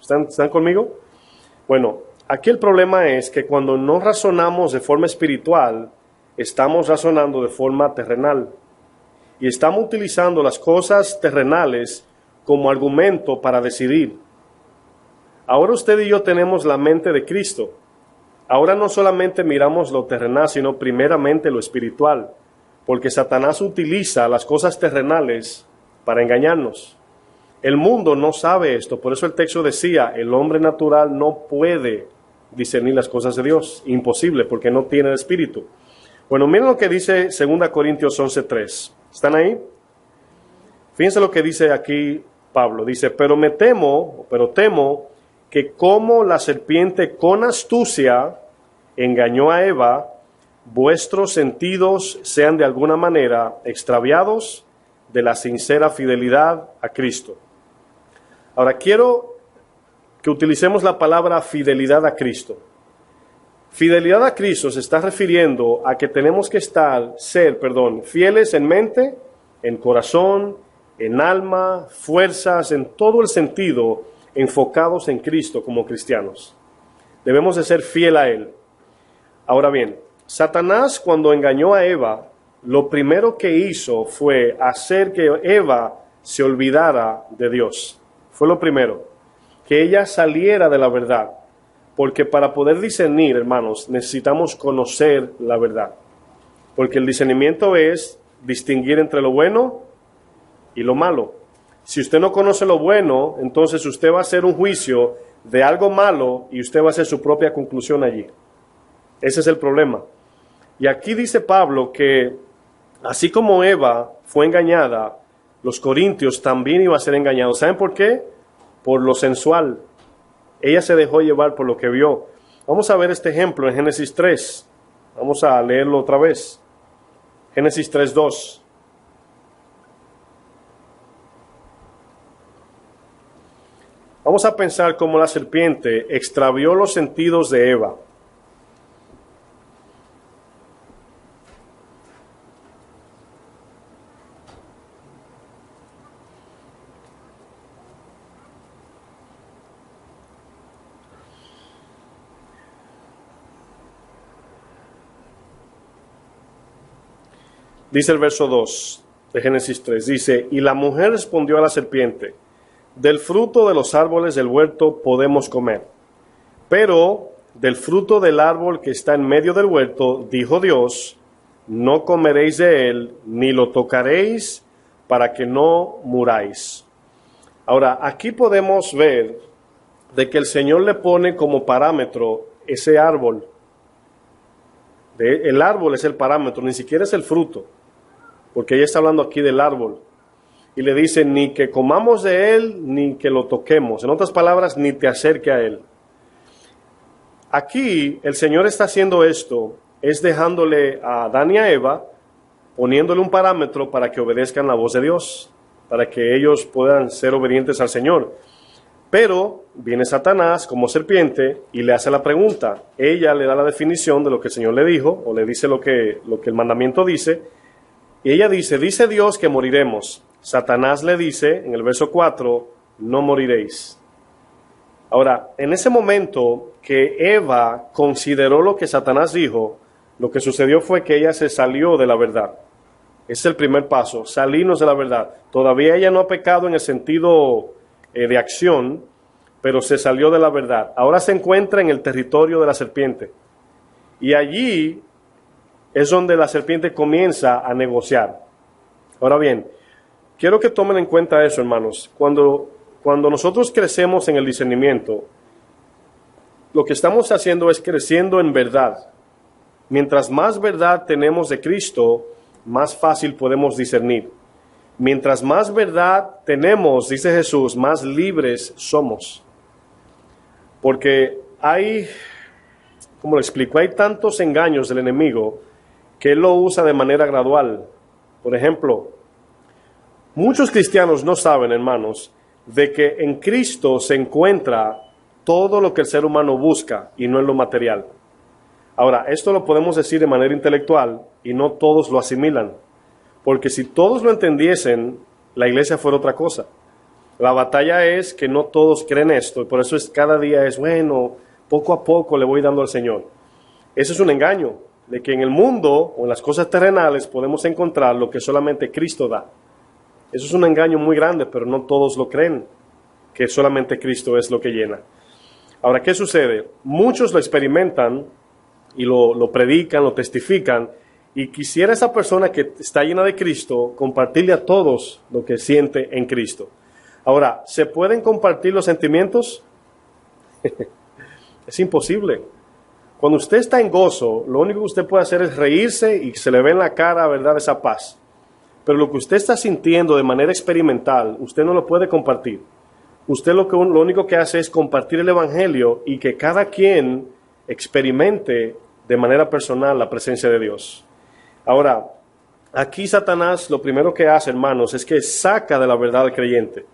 ¿Están conmigo? Bueno, aquí el problema es que cuando no razonamos de forma espiritual, estamos razonando de forma terrenal. Y estamos utilizando las cosas terrenales como argumento para decidir. Ahora usted y yo tenemos la mente de Cristo. Ahora no solamente miramos lo terrenal, sino primeramente lo espiritual. Porque Satanás utiliza las cosas terrenales para engañarnos. El mundo no sabe esto, por eso el texto decía, el hombre natural no puede discernir las cosas de Dios. Imposible, porque no tiene el espíritu. Bueno, miren lo que dice 2 Corintios 11:3. ¿Están ahí? Fíjense lo que dice aquí Pablo. Dice, pero temo que como la serpiente con astucia engañó a Eva, vuestros sentidos sean de alguna manera extraviados de la sincera fidelidad a Cristo. Ahora quiero que utilicemos la palabra fidelidad a Cristo. Fidelidad a Cristo se está refiriendo a que tenemos que ser fieles en mente, en corazón, en alma, fuerzas, en todo el sentido, enfocados en Cristo como cristianos. Debemos de ser fiel a Él. Ahora bien, Satanás cuando engañó a Eva, lo primero que hizo fue hacer que Eva se olvidara de Dios. Fue lo primero, que ella saliera de la verdad. Porque para poder discernir, hermanos, necesitamos conocer la verdad. Porque el discernimiento es distinguir entre lo bueno y lo malo. Si usted no conoce lo bueno, entonces usted va a hacer un juicio de algo malo y usted va a hacer su propia conclusión allí. Ese es el problema. Y aquí dice Pablo que así como Eva fue engañada, los corintios también iban a ser engañados. ¿Saben por qué? Por lo sensual. Ella se dejó llevar por lo que vio. Vamos a ver este ejemplo en Génesis 3. Vamos a leerlo otra vez. Génesis 3:2. Vamos a pensar cómo la serpiente extravió los sentidos de Eva. Dice el verso 2 de Génesis 3, dice, y la mujer respondió a la serpiente, del fruto de los árboles del huerto podemos comer, pero del fruto del árbol que está en medio del huerto, dijo Dios, no comeréis de él, ni lo tocaréis, para que no muráis. Ahora, aquí podemos ver de que el Señor le pone como parámetro ese árbol. El árbol es el parámetro, ni siquiera es el fruto, porque ella está hablando aquí del árbol. Y le dice, ni que comamos de él, ni que lo toquemos. En otras palabras, ni te acerque a él. Aquí el Señor está haciendo esto, es dejándole a Adán y a Eva, poniéndole un parámetro para que obedezcan la voz de Dios, para que ellos puedan ser obedientes al Señor. Pero viene Satanás como serpiente y le hace la pregunta. Ella le da la definición de lo que el Señor le dijo, o le dice lo que el mandamiento dice, y ella dice Dios que moriremos. Satanás le dice, en el verso 4, no moriréis. Ahora, en ese momento que Eva consideró lo que Satanás dijo, lo que sucedió fue que ella se salió de la verdad. Ese es el primer paso, salirnos de la verdad. Todavía ella no ha pecado en el sentido de acción, pero se salió de la verdad. Ahora se encuentra en el territorio de la serpiente. Y allí es donde la serpiente comienza a negociar. Ahora bien, quiero que tomen en cuenta eso, hermanos. Cuando nosotros crecemos en el discernimiento, lo que estamos haciendo es creciendo en verdad. Mientras más verdad tenemos de Cristo, más fácil podemos discernir. Mientras más verdad tenemos, dice Jesús, más libres somos. Porque hay, como lo explico, hay tantos engaños del enemigo que él lo usa de manera gradual. Por ejemplo, muchos cristianos no saben, hermanos, de que en Cristo se encuentra todo lo que el ser humano busca y no en lo material. Ahora, esto lo podemos decir de manera intelectual y no todos lo asimilan. Porque si todos lo entendiesen, la iglesia fuera otra cosa. La batalla es que no todos creen esto y por eso cada día es, bueno, poco a poco le voy dando al Señor. Eso es un engaño, de que en el mundo o en las cosas terrenales podemos encontrar lo que solamente Cristo da. Eso es un engaño muy grande, pero no todos lo creen, que solamente Cristo es lo que llena. Ahora, ¿qué sucede? Muchos lo experimentan y lo predican, lo testifican, y quisiera esa persona que está llena de Cristo compartirle a todos lo que siente en Cristo. Ahora, ¿se pueden compartir los sentimientos? Es imposible. Cuando usted está en gozo, lo único que usted puede hacer es reírse y se le ve en la cara, ¿verdad?, esa paz. Pero lo que usted está sintiendo de manera experimental, usted no lo puede compartir. Usted lo único que hace es compartir el Evangelio y que cada quien experimente de manera personal la presencia de Dios. Ahora, aquí Satanás lo primero que hace, hermanos, es que saca de la verdad al creyente.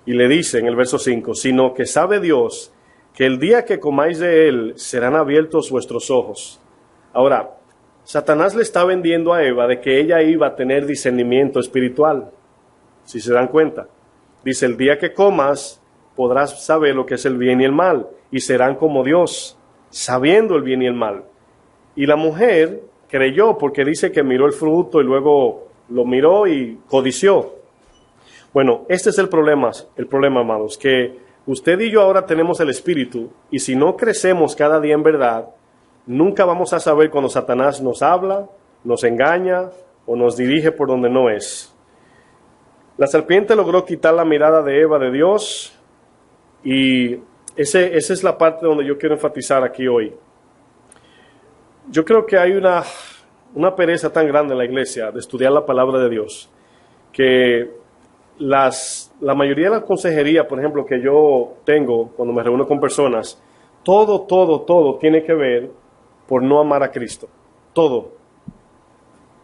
Y le dice en el verso 5, sino que sabe Dios que el día que comáis de él serán abiertos vuestros ojos. Ahora, Satanás le está vendiendo a Eva de que ella iba a tener discernimiento espiritual, si se dan cuenta. Dice, el día que comas podrás saber lo que es el bien y el mal, y serán como Dios, sabiendo el bien y el mal. Y la mujer creyó porque dice que miró el fruto y luego lo miró y codició. Bueno, este es el problema, amados, que usted y yo ahora tenemos el Espíritu, y si no crecemos cada día en verdad, nunca vamos a saber cuando Satanás nos habla, nos engaña o nos dirige por donde no es. La serpiente logró quitar la mirada de Eva de Dios, y esa es la parte donde yo quiero enfatizar aquí hoy. Yo creo que hay una pereza tan grande en la iglesia de estudiar la palabra de Dios, que la mayoría de la consejería, por ejemplo, que yo tengo cuando me reúno con personas, todo tiene que ver por no amar a Cristo. Todo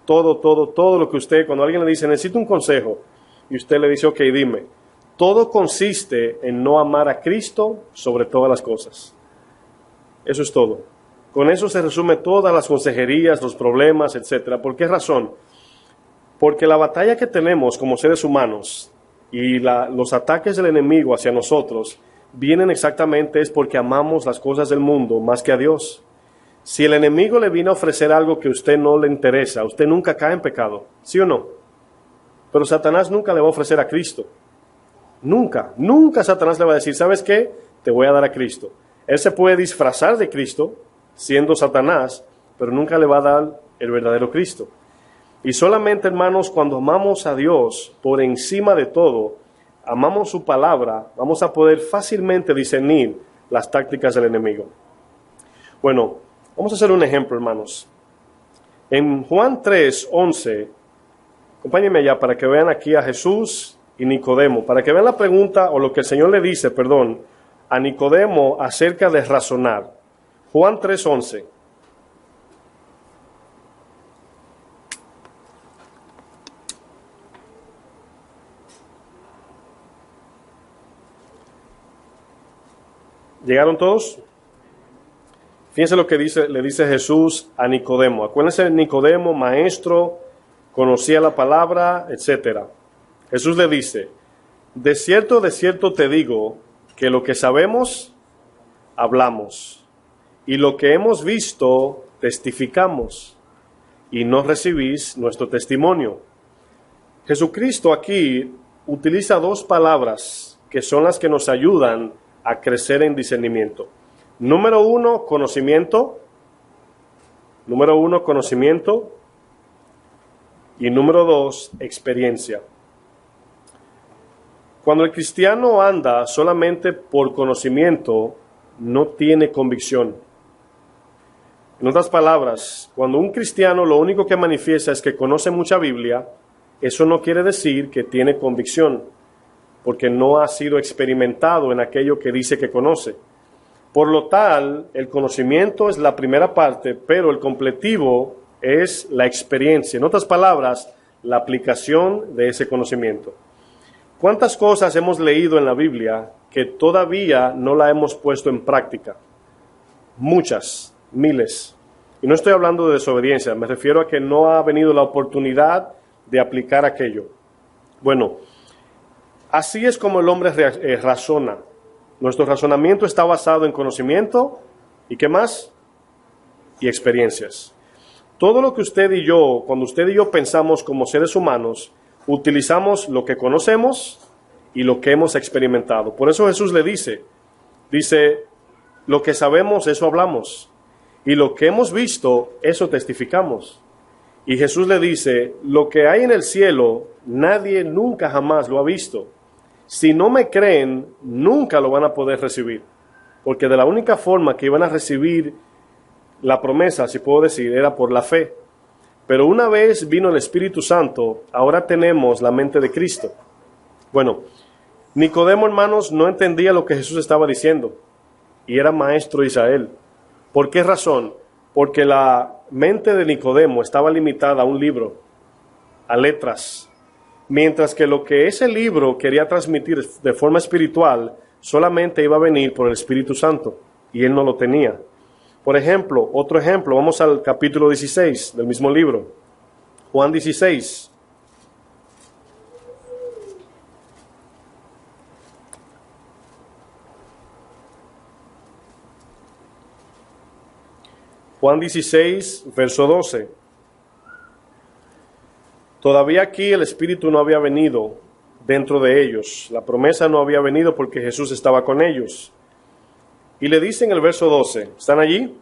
lo que usted, cuando alguien le dice, necesito un consejo, y usted le dice, ok, dime, todo consiste en no amar a Cristo sobre todas las cosas. Eso es todo. Con eso se resume todas las consejerías, los problemas, etc. ¿Por qué razón? Porque la batalla que tenemos como seres humanos y los ataques del enemigo hacia nosotros vienen exactamente es porque amamos las cosas del mundo más que a Dios. Si el enemigo le vino a ofrecer algo que a usted no le interesa, usted nunca cae en pecado, ¿sí o no? Pero Satanás nunca le va a ofrecer a Cristo. Nunca Satanás le va a decir, ¿sabes qué? Te voy a dar a Cristo. Él se puede disfrazar de Cristo siendo Satanás, pero nunca le va a dar el verdadero Cristo. Y solamente, hermanos, cuando amamos a Dios por encima de todo, amamos su palabra, vamos a poder fácilmente discernir las tácticas del enemigo. Bueno, vamos a hacer un ejemplo, hermanos. En Juan 3:11, acompáñenme allá para que vean aquí a Jesús y Nicodemo, para que vean la pregunta o lo que el Señor le dice, a Nicodemo acerca de razonar. Juan 3:11. ¿Llegaron todos? Fíjense lo que le dice Jesús a Nicodemo. Acuérdense, Nicodemo, maestro, conocía la palabra, etc. Jesús le dice, de cierto te digo, que lo que sabemos, hablamos, y lo que hemos visto, testificamos, y no recibís nuestro testimonio. Jesucristo aquí utiliza dos palabras que son las que nos ayudan a crecer en discernimiento. Número uno, conocimiento. Y número dos, experiencia. Cuando el cristiano anda solamente por conocimiento, no tiene convicción. En otras palabras, cuando un cristiano lo único que manifiesta es que conoce mucha Biblia, eso no quiere decir que tiene convicción, porque no ha sido experimentado en aquello que dice que conoce. Por lo tal, el conocimiento es la primera parte, pero el completivo es la experiencia. En otras palabras, la aplicación de ese conocimiento. ¿Cuántas cosas hemos leído en la Biblia que todavía no la hemos puesto en práctica? Muchas, miles. Y no estoy hablando de desobediencia, me refiero a que no ha venido la oportunidad de aplicar aquello. Bueno, así es como el hombre razona. Nuestro razonamiento está basado en conocimiento y ¿qué más? Y experiencias. Todo lo que usted y yo, cuando usted y yo pensamos como seres humanos, utilizamos lo que conocemos y lo que hemos experimentado. Por eso Jesús le dice, lo que sabemos, eso hablamos. Y lo que hemos visto, eso testificamos. Y Jesús le dice, lo que hay en el cielo, nadie nunca jamás lo ha visto. Si no me creen, nunca lo van a poder recibir. Porque de la única forma que iban a recibir la promesa, si puedo decir, era por la fe. Pero una vez vino el Espíritu Santo, ahora tenemos la mente de Cristo. Bueno, Nicodemo, hermanos, no entendía lo que Jesús estaba diciendo y era maestro de Israel. ¿Por qué razón? Porque la mente de Nicodemo estaba limitada a un libro, a letras, mientras que lo que ese libro quería transmitir de forma espiritual solamente iba a venir por el Espíritu Santo y él no lo tenía. Por ejemplo, otro ejemplo, vamos al capítulo 16 del mismo libro, Juan 16. Juan 16, verso 12. Todavía aquí el Espíritu no había venido dentro de ellos. La promesa no había venido porque Jesús estaba con ellos. Y le dice en el verso 12, ¿están allí?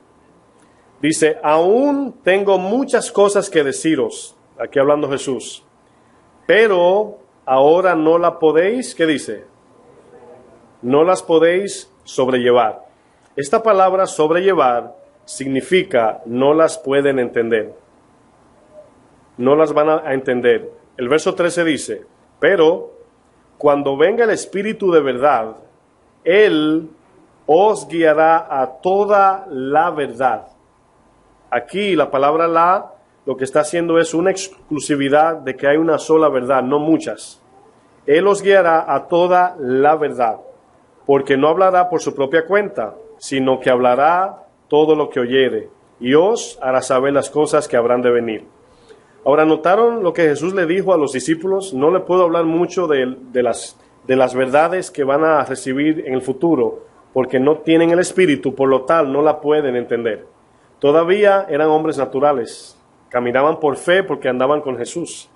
Dice, aún tengo muchas cosas que deciros, aquí hablando Jesús, pero ahora no la podéis, ¿qué dice? No las podéis sobrellevar. Esta palabra sobrellevar significa no las pueden entender. No las van a entender. El verso 13 dice, pero cuando venga el Espíritu de verdad, Él os guiará a toda la verdad. Aquí la palabra la, lo que está haciendo es una exclusividad de que hay una sola verdad, no muchas. Él os guiará a toda la verdad, porque no hablará por su propia cuenta, sino que hablará todo lo que oyere, y os hará saber las cosas que habrán de venir. Ahora, ¿notaron lo que Jesús le dijo a los discípulos? No le puedo hablar mucho de las verdades que van a recibir en el futuro, porque no tienen el Espíritu, por lo tal no la pueden entender. Todavía eran hombres naturales, caminaban por fe porque andaban con Jesús,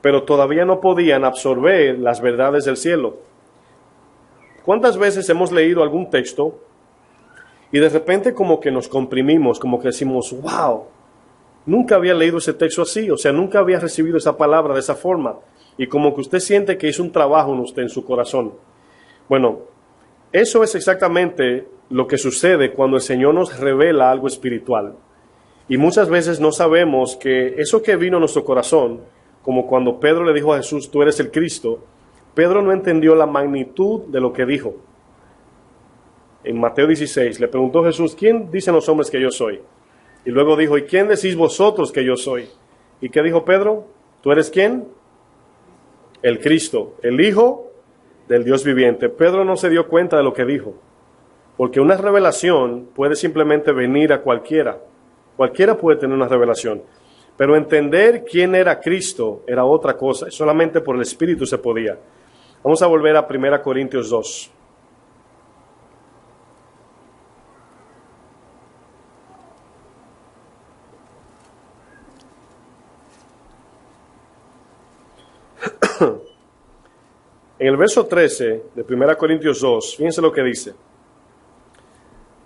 pero todavía no podían absorber las verdades del cielo. ¿Cuántas veces hemos leído algún texto y de repente como que nos comprimimos, como que decimos, wow, nunca había leído ese texto así, o sea, nunca había recibido esa palabra de esa forma, y como que usted siente que hizo un trabajo en usted, en su corazón? Bueno, eso es exactamente lo que sucede cuando el Señor nos revela algo espiritual. Y muchas veces no sabemos que eso que vino a nuestro corazón, como cuando Pedro le dijo a Jesús, tú eres el Cristo, Pedro no entendió la magnitud de lo que dijo. En Mateo 16 le preguntó Jesús, ¿quién dicen los hombres que yo soy? Y luego dijo, ¿y quién decís vosotros que yo soy? ¿Y qué dijo Pedro? ¿Tú eres quién? El Cristo, el Hijo del Dios viviente. Pedro no se dio cuenta de lo que dijo, porque una revelación puede simplemente venir a cualquiera. Cualquiera puede tener una revelación, pero entender quién era Cristo era otra cosa, solamente por el Espíritu se podía. Vamos a volver a 1 Corintios 2. En el verso 13 de 1 Corintios 2, fíjense lo que dice.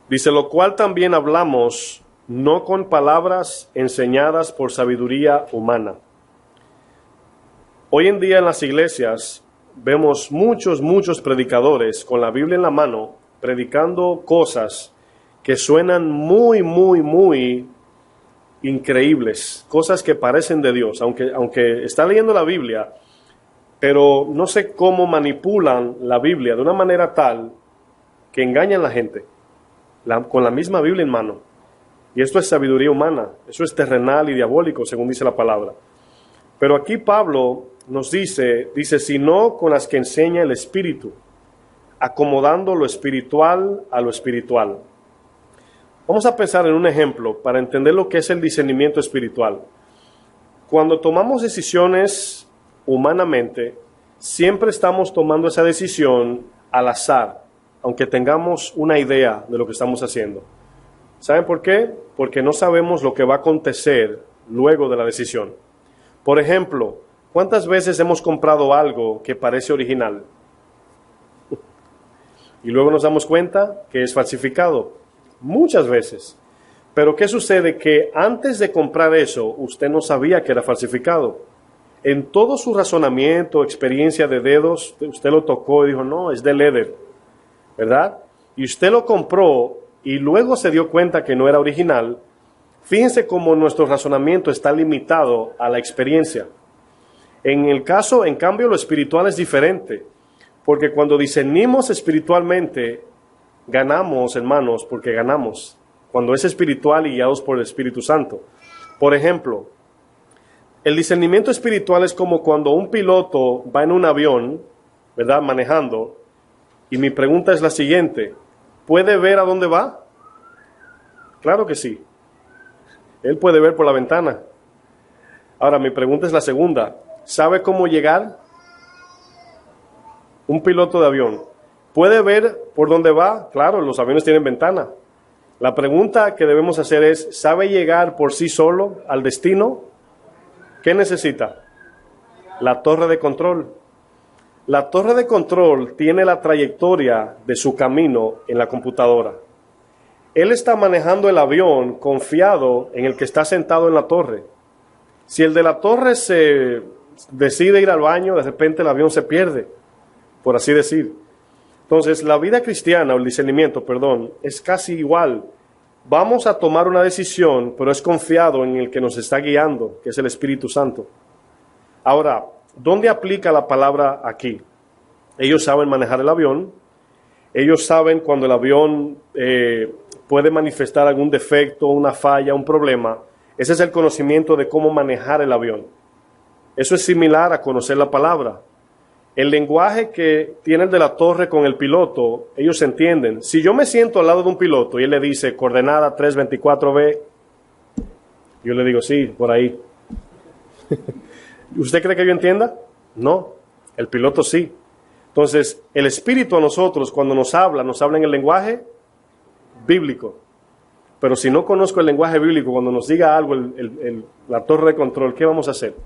Dice, lo cual también hablamos, no con palabras enseñadas por sabiduría humana. Hoy en día en las iglesias vemos muchos predicadores con la Biblia en la mano, predicando cosas que suenan muy increíbles, cosas que parecen de Dios, aunque está leyendo la Biblia, pero no sé cómo manipulan la Biblia de una manera tal que engañan a la gente con la misma Biblia en mano. Y esto es sabiduría humana, eso es terrenal y diabólico, según dice la palabra. Pero aquí Pablo nos dice, sino con las que enseña el Espíritu, acomodando lo espiritual a lo espiritual. Vamos a pensar en un ejemplo para entender lo que es el discernimiento espiritual. Cuando tomamos decisiones humanamente, siempre estamos tomando esa decisión al azar, aunque tengamos una idea de lo que estamos haciendo. ¿Saben por qué? Porque no sabemos lo que va a acontecer luego de la decisión. Por ejemplo, ¿cuántas veces hemos comprado algo que parece original y luego nos damos cuenta que es falsificado? Muchas veces. Pero ¿qué sucede? Que antes de comprar eso, usted no sabía que era falsificado. En todo su razonamiento, experiencia de dedos, usted lo tocó y dijo, no, es de leather, ¿verdad? Y usted lo compró y luego se dio cuenta que no era original, Fíjense cómo nuestro razonamiento está limitado a la experiencia. En cambio, lo espiritual es diferente, porque cuando discernimos espiritualmente, ganamos, hermanos, porque ganamos, cuando es espiritual y guiados por el Espíritu Santo. Por ejemplo, el discernimiento espiritual es como cuando un piloto va en un avión, ¿verdad?, manejando, y mi pregunta es la siguiente: ¿puede ver a dónde va? Claro que sí. Él puede ver por la ventana. Ahora, mi pregunta es la segunda: ¿sabe cómo llegar? Un piloto de avión, ¿puede ver por dónde va? Claro, los aviones tienen ventana. La pregunta que debemos hacer es: ¿sabe llegar por sí solo al destino? ¿Qué necesita? La torre de control. La torre de control tiene la trayectoria de su camino en la computadora. Él está manejando el avión confiado en el que está sentado en la torre. Si el de la torre se decide ir al baño, de repente el avión se pierde, por así decir. Entonces, la vida cristiana, o el discernimiento, perdón, es casi igual. Vamos a tomar una decisión, pero es confiado en el que nos está guiando, que es el Espíritu Santo. Ahora, ¿dónde aplica la palabra aquí? Ellos saben manejar el avión. Ellos saben cuando el avión puede manifestar algún defecto, una falla, un problema. Ese es el conocimiento de cómo manejar el avión. Eso es similar a conocer la palabra. El lenguaje que tiene el de la torre con el piloto, ellos entienden. Si yo me siento al lado de un piloto y él le dice coordenada 324B, yo le digo sí, por ahí. ¿Usted cree que yo entienda? No, el piloto sí. Entonces, el Espíritu a nosotros, cuando nos habla en el lenguaje bíblico. Pero si no conozco el lenguaje bíblico, cuando nos diga algo la torre de control, ¿qué vamos a hacer?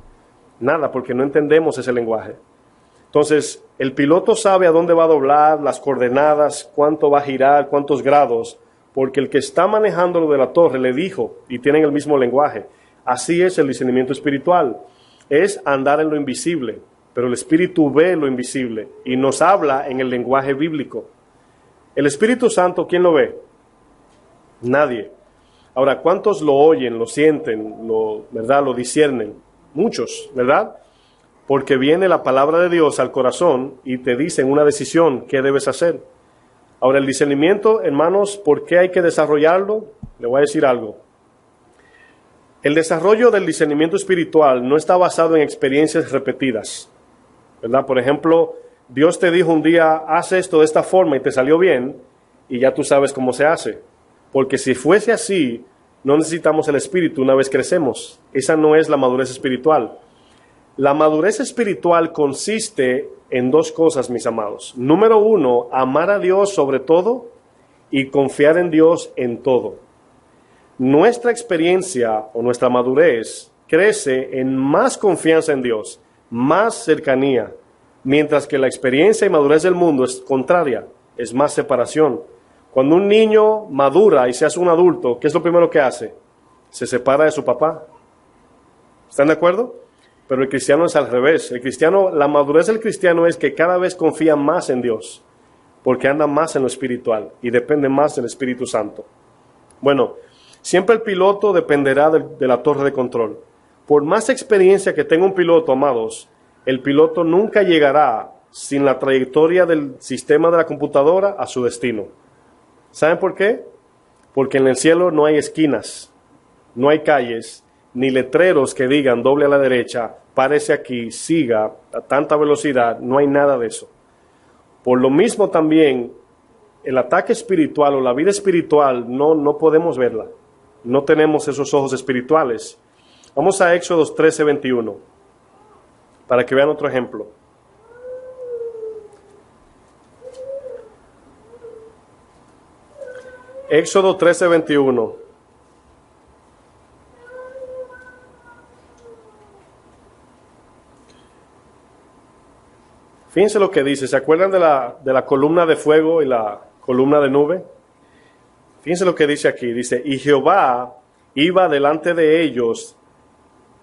Nada, porque no entendemos ese lenguaje. Entonces, el piloto sabe a dónde va a doblar, las coordenadas, cuánto va a girar, cuántos grados, porque el que está manejando lo de la torre le dijo, y tienen el mismo lenguaje. Así es el discernimiento espiritual. Es andar en lo invisible, pero el Espíritu ve lo invisible y nos habla en el lenguaje bíblico. El Espíritu Santo, ¿quién lo ve? Nadie. Ahora, ¿cuántos lo oyen, lo sienten, ¿verdad? Lo disciernen? Muchos, ¿verdad? Porque viene la palabra de Dios al corazón y te dicen una decisión, ¿qué debes hacer? Ahora, el discernimiento, hermanos, ¿por qué hay que desarrollarlo? Le voy a decir algo. El desarrollo del discernimiento espiritual no está basado en experiencias repetidas, ¿verdad? Por ejemplo, Dios te dijo un día, haz esto de esta forma y te salió bien, y ya tú sabes cómo se hace. Porque si fuese así, no necesitamos el Espíritu una vez crecemos. Esa no es la madurez espiritual. La madurez espiritual consiste en dos cosas, mis amados. Número uno, amar a Dios sobre todo y confiar en Dios en todo. Nuestra experiencia o nuestra madurez crece en más confianza en Dios, más cercanía, mientras que la experiencia y madurez del mundo es contraria, es más separación. Cuando un niño madura y se hace un adulto, ¿qué es lo primero que hace? Se separa de su papá. ¿Están de acuerdo? Pero el cristiano es al revés. La madurez del cristiano es que cada vez confía más en Dios, porque anda más en lo espiritual y depende más del Espíritu Santo. Bueno, siempre el piloto dependerá de la torre de control. Por más experiencia que tenga un piloto, amados, el piloto nunca llegará sin la trayectoria del sistema de la computadora a su destino. ¿Saben por qué? Porque en el cielo no hay esquinas, no hay calles, ni letreros que digan doble a la derecha, párese aquí, siga a tanta velocidad, no hay nada de eso. Por lo mismo también, el ataque espiritual o la vida espiritual no podemos verla, no tenemos esos ojos espirituales. Vamos a Éxodo 13:21, para que vean otro ejemplo. Éxodo 13:21. Fíjense lo que dice. ¿Se acuerdan de la columna de fuego y la columna de nube? Fíjense lo que dice aquí. Dice, y Jehová iba delante de ellos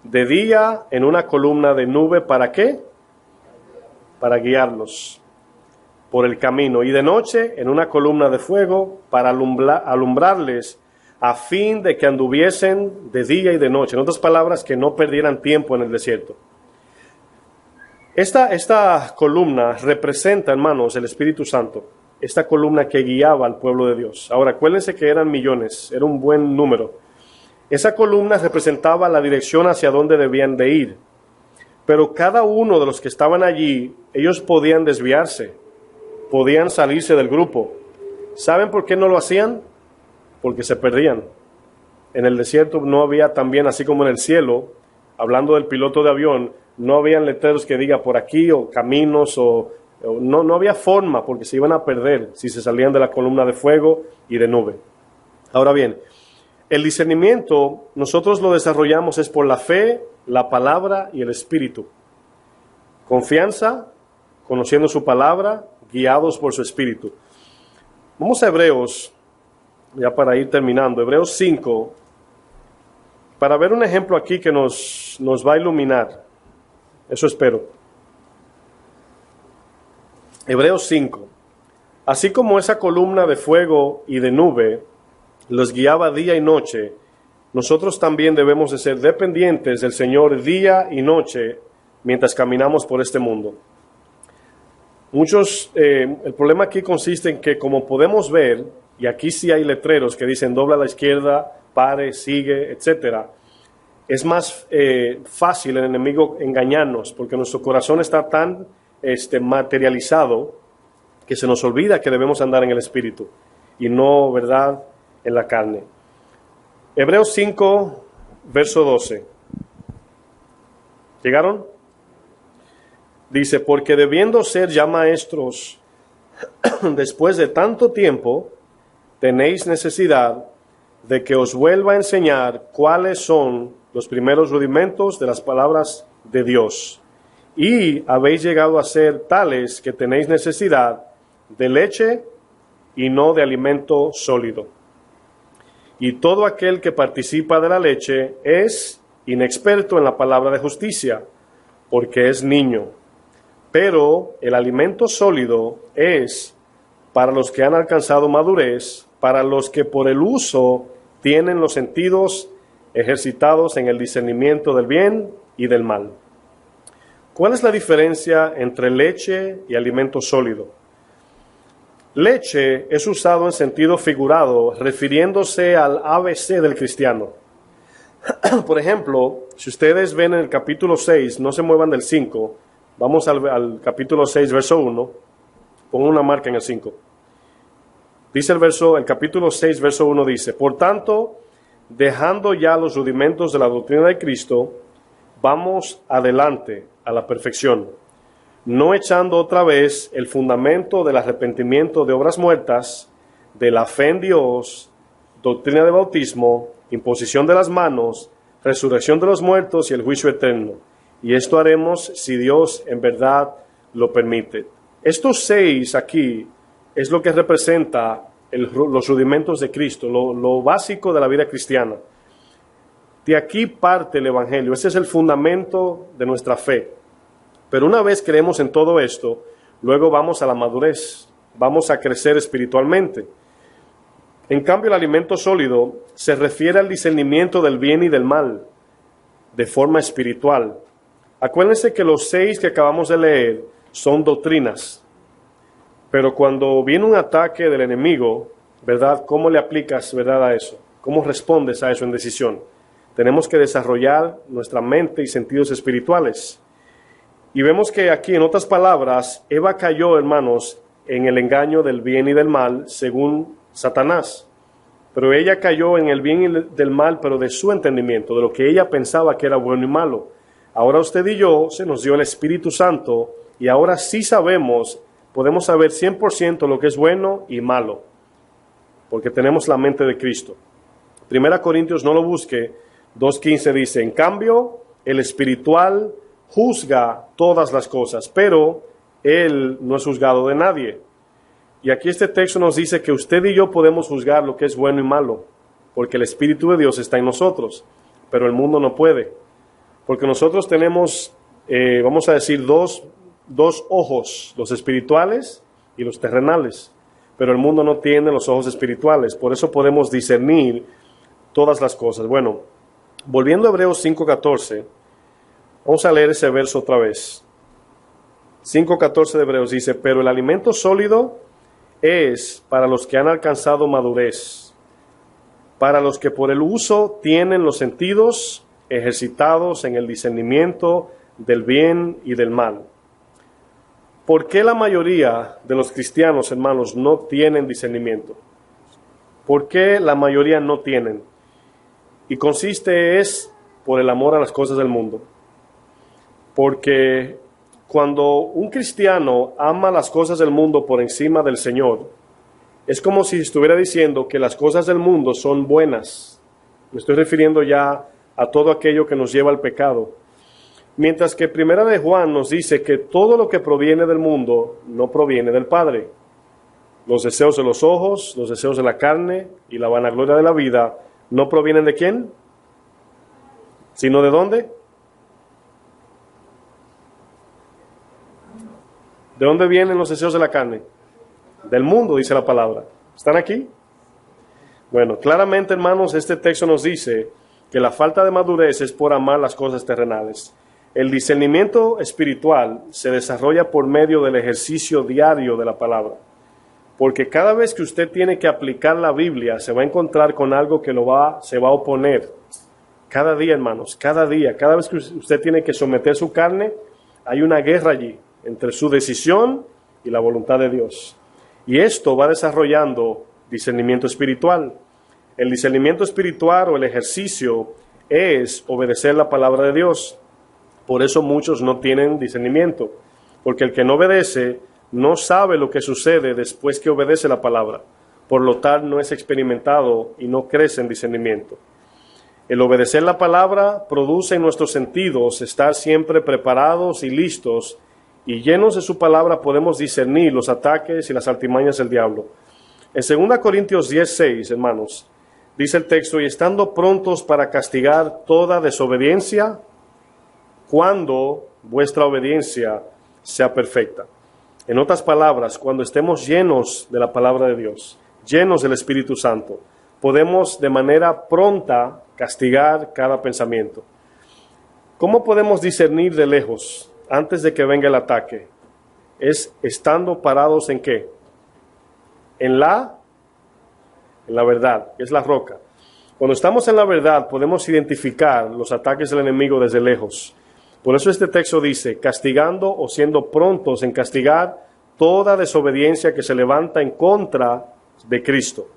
de día en una columna de nube. ¿Para qué? Para guiarlos por el camino. Y de noche en una columna de fuego para alumbrarles a fin de que anduviesen de día y de noche. En otras palabras, que no perdieran tiempo en el desierto. Esta columna representa, hermanos, el Espíritu Santo. Esta columna que guiaba al pueblo de Dios. Ahora, acuérdense que eran millones, era un buen número. Esa columna representaba la dirección hacia donde debían de ir. Pero cada uno de los que estaban allí, ellos podían desviarse, podían salirse del grupo. ¿Saben por qué no lo hacían? Porque se perdían. En el desierto no había también, así como en el cielo, hablando del piloto de avión, no habían letreros que diga por aquí o caminos no había forma, porque se iban a perder si se salían de la columna de fuego y de nube. Ahora bien, el discernimiento nosotros lo desarrollamos es por la fe, la palabra y el espíritu. Confianza, conociendo su palabra, guiados por su espíritu. Vamos a Hebreos, ya para ir terminando, Hebreos 5, para ver un ejemplo aquí que nos va a iluminar. Eso espero. Hebreos 5. Así como esa columna de fuego y de nube los guiaba día y noche, nosotros también debemos de ser dependientes del Señor día y noche mientras caminamos por este mundo. El problema aquí consiste en que, como podemos ver, y aquí sí hay letreros que dicen dobla a la izquierda, pare, sigue, etcétera, es más fácil el enemigo engañarnos, porque nuestro corazón está tan materializado que se nos olvida que debemos andar en el Espíritu y no, ¿verdad?, en la carne. Hebreos 5, verso 12. ¿Llegaron? Dice, porque debiendo ser ya maestros después de tanto tiempo, tenéis necesidad de que os vuelva a enseñar cuáles son los primeros rudimentos de las palabras de Dios. Y habéis llegado a ser tales que tenéis necesidad de leche y no de alimento sólido. Y todo aquel que participa de la leche es inexperto en la palabra de justicia, porque es niño. Pero el alimento sólido es para los que han alcanzado madurez, para los que por el uso tienen los sentidos ejercitados en el discernimiento del bien y del mal. ¿Cuál es la diferencia entre leche y alimento sólido? Leche es usado en sentido figurado, refiriéndose al ABC del cristiano. Por ejemplo, si ustedes ven en el capítulo 6, no se muevan del 5, vamos al capítulo 6, verso 1, pongo una marca en el 5. Dice el capítulo 6, verso 1 dice, por tanto, dejando ya los rudimentos de la doctrina de Cristo, vamos adelante a la perfección, no echando otra vez el fundamento del arrepentimiento de obras muertas, de la fe en Dios, doctrina de bautismo, imposición de las manos, resurrección de los muertos y el juicio eterno. Y esto haremos si Dios en verdad lo permite. Estos 6 aquí es lo que representa los rudimentos de Cristo, lo básico de la vida cristiana. De aquí parte el Evangelio, ese es el fundamento de nuestra fe. Pero una vez creemos en todo esto, luego vamos a la madurez, vamos a crecer espiritualmente. En cambio, el alimento sólido se refiere al discernimiento del bien y del mal, de forma espiritual. Acuérdense que los 6 que acabamos de leer son doctrinas, pero cuando viene un ataque del enemigo, ¿verdad? ¿Cómo le aplicas, verdad, a eso? ¿Cómo respondes a eso en decisión? Tenemos que desarrollar nuestra mente y sentidos espirituales. Y vemos que aquí, en otras palabras, Eva cayó, hermanos, en el engaño del bien y del mal, según Satanás. Pero ella cayó en el bien y del mal, pero de su entendimiento, de lo que ella pensaba que era bueno y malo. Ahora usted y yo, se nos dio el Espíritu Santo, y ahora sí sabemos, podemos saber 100% lo que es bueno y malo, porque tenemos la mente de Cristo. 1 Corintios, no lo busque, 2:15 dice, en cambio, el espiritual juzga todas las cosas, pero él no es juzgado de nadie. Y aquí este texto nos dice que usted y yo podemos juzgar lo que es bueno y malo, porque el Espíritu de Dios está en nosotros, pero el mundo no puede. Porque nosotros tenemos, vamos a decir, dos ojos, los espirituales y los terrenales, pero el mundo no tiene los ojos espirituales. Por eso podemos discernir todas las cosas. Bueno, volviendo a Hebreos 5:14, vamos a leer ese verso otra vez. 5:14 de Hebreos dice, pero el alimento sólido es para los que han alcanzado madurez, para los que por el uso tienen los sentidos ejercitados en el discernimiento del bien y del mal. ¿Por qué la mayoría de los cristianos, hermanos, no tienen discernimiento? ¿Por qué la mayoría no tienen? Y consiste es por el amor a las cosas del mundo. Porque cuando un cristiano ama las cosas del mundo por encima del Señor, es como si estuviera diciendo que las cosas del mundo son buenas. Me estoy refiriendo ya a todo aquello que nos lleva al pecado. Mientras que Primera de Juan nos dice que todo lo que proviene del mundo no proviene del Padre. Los deseos de los ojos, los deseos de la carne y la vanagloria de la vida no provienen ¿de quién? ¿Sino de dónde? ¿De dónde vienen los deseos de la carne? Del mundo, dice la palabra. ¿Están aquí? Bueno, claramente, hermanos, este texto nos dice que la falta de madurez es por amar las cosas terrenales. El discernimiento espiritual se desarrolla por medio del ejercicio diario de la palabra. Porque cada vez que usted tiene que aplicar la Biblia, se va a encontrar con algo que se va a oponer. Cada día, hermanos, cada día, cada vez que usted tiene que someter su carne, hay una guerra allí entre su decisión y la voluntad de Dios. Y esto va desarrollando discernimiento espiritual. El discernimiento espiritual o el ejercicio es obedecer la palabra de Dios. Por eso muchos no tienen discernimiento, porque el que no obedece no sabe lo que sucede después que obedece la palabra. Por lo tal no es experimentado y no crece en discernimiento. El obedecer la palabra produce en nuestros sentidos estar siempre preparados y listos, y llenos de su palabra podemos discernir los ataques y las artimañas del diablo. En 2 Corintios 10:6, hermanos, dice el texto, y estando prontos para castigar toda desobediencia, cuando vuestra obediencia sea perfecta. En otras palabras, cuando estemos llenos de la palabra de Dios, llenos del Espíritu Santo, podemos de manera pronta castigar cada pensamiento. ¿Cómo podemos discernir de lejos antes de que venga el ataque? Es estando parados ¿en qué? En la verdad, que es la roca. Cuando estamos en la verdad, podemos identificar los ataques del enemigo desde lejos. Por eso este texto dice, castigando o siendo prontos en castigar toda desobediencia que se levanta en contra de Cristo.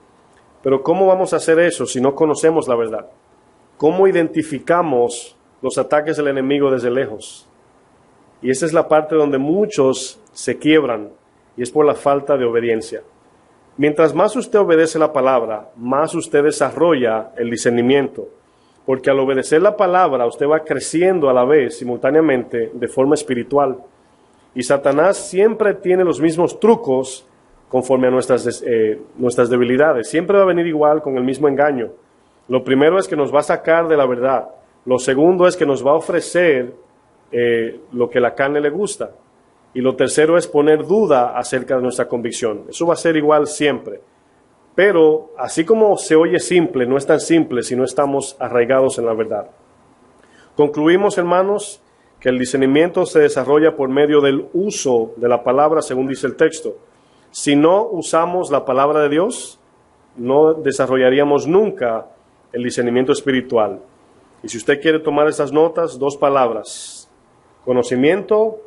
Pero ¿cómo vamos a hacer eso si no conocemos la verdad? ¿Cómo identificamos los ataques del enemigo desde lejos? Y esa es la parte donde muchos se quiebran, y es por la falta de obediencia. Mientras más usted obedece la palabra, más usted desarrolla el discernimiento. Porque al obedecer la palabra, usted va creciendo a la vez, simultáneamente, de forma espiritual. Y Satanás siempre tiene los mismos trucos conforme a nuestras debilidades. Siempre va a venir igual con el mismo engaño. Lo primero es que nos va a sacar de la verdad. Lo segundo es que nos va a ofrecer lo que la carne le gusta. Y lo tercero es poner duda acerca de nuestra convicción. Eso va a ser igual siempre. Pero así como se oye simple, no es tan simple si no estamos arraigados en la verdad. Concluimos, hermanos, que el discernimiento se desarrolla por medio del uso de la palabra, según dice el texto. Si no usamos la palabra de Dios, no desarrollaríamos nunca el discernimiento espiritual. Y si usted quiere tomar esas notas, 2 palabras, conocimiento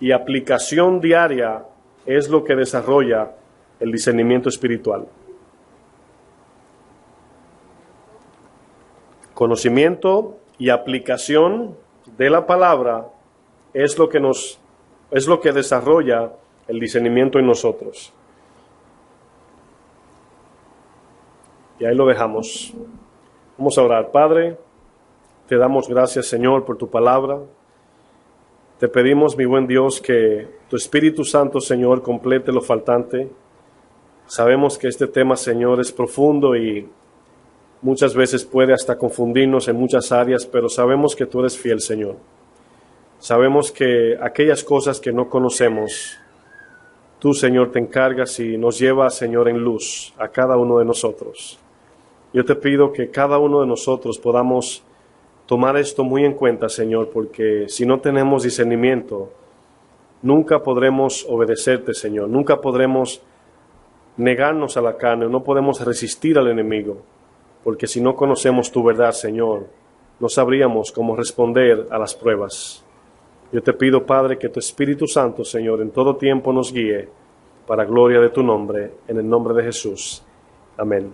y aplicación diaria es lo que desarrolla el discernimiento espiritual. Conocimiento y aplicación de la palabra es lo que desarrolla el discernimiento en nosotros. Y ahí lo dejamos. Vamos a orar. Padre, te damos gracias, Señor, por tu palabra. Te pedimos, mi buen Dios, que tu Espíritu Santo, Señor, complete lo faltante. Sabemos que este tema, Señor, es profundo y muchas veces puede hasta confundirnos en muchas áreas, pero sabemos que tú eres fiel, Señor. Sabemos que aquellas cosas que no conocemos, tú, Señor, te encargas y nos llevas, Señor, en luz a cada uno de nosotros. Yo te pido que cada uno de nosotros podamos tomar esto muy en cuenta, Señor, porque si no tenemos discernimiento, nunca podremos obedecerte, Señor. Nunca podremos negarnos a la carne, no podemos resistir al enemigo, porque si no conocemos tu verdad, Señor, no sabríamos cómo responder a las pruebas. Yo te pido, Padre, que tu Espíritu Santo, Señor, en todo tiempo nos guíe para gloria de tu nombre, en el nombre de Jesús. Amén.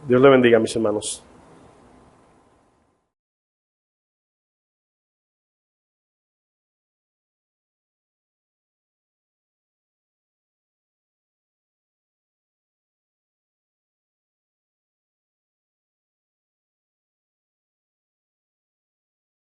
Dios le bendiga, mis hermanos.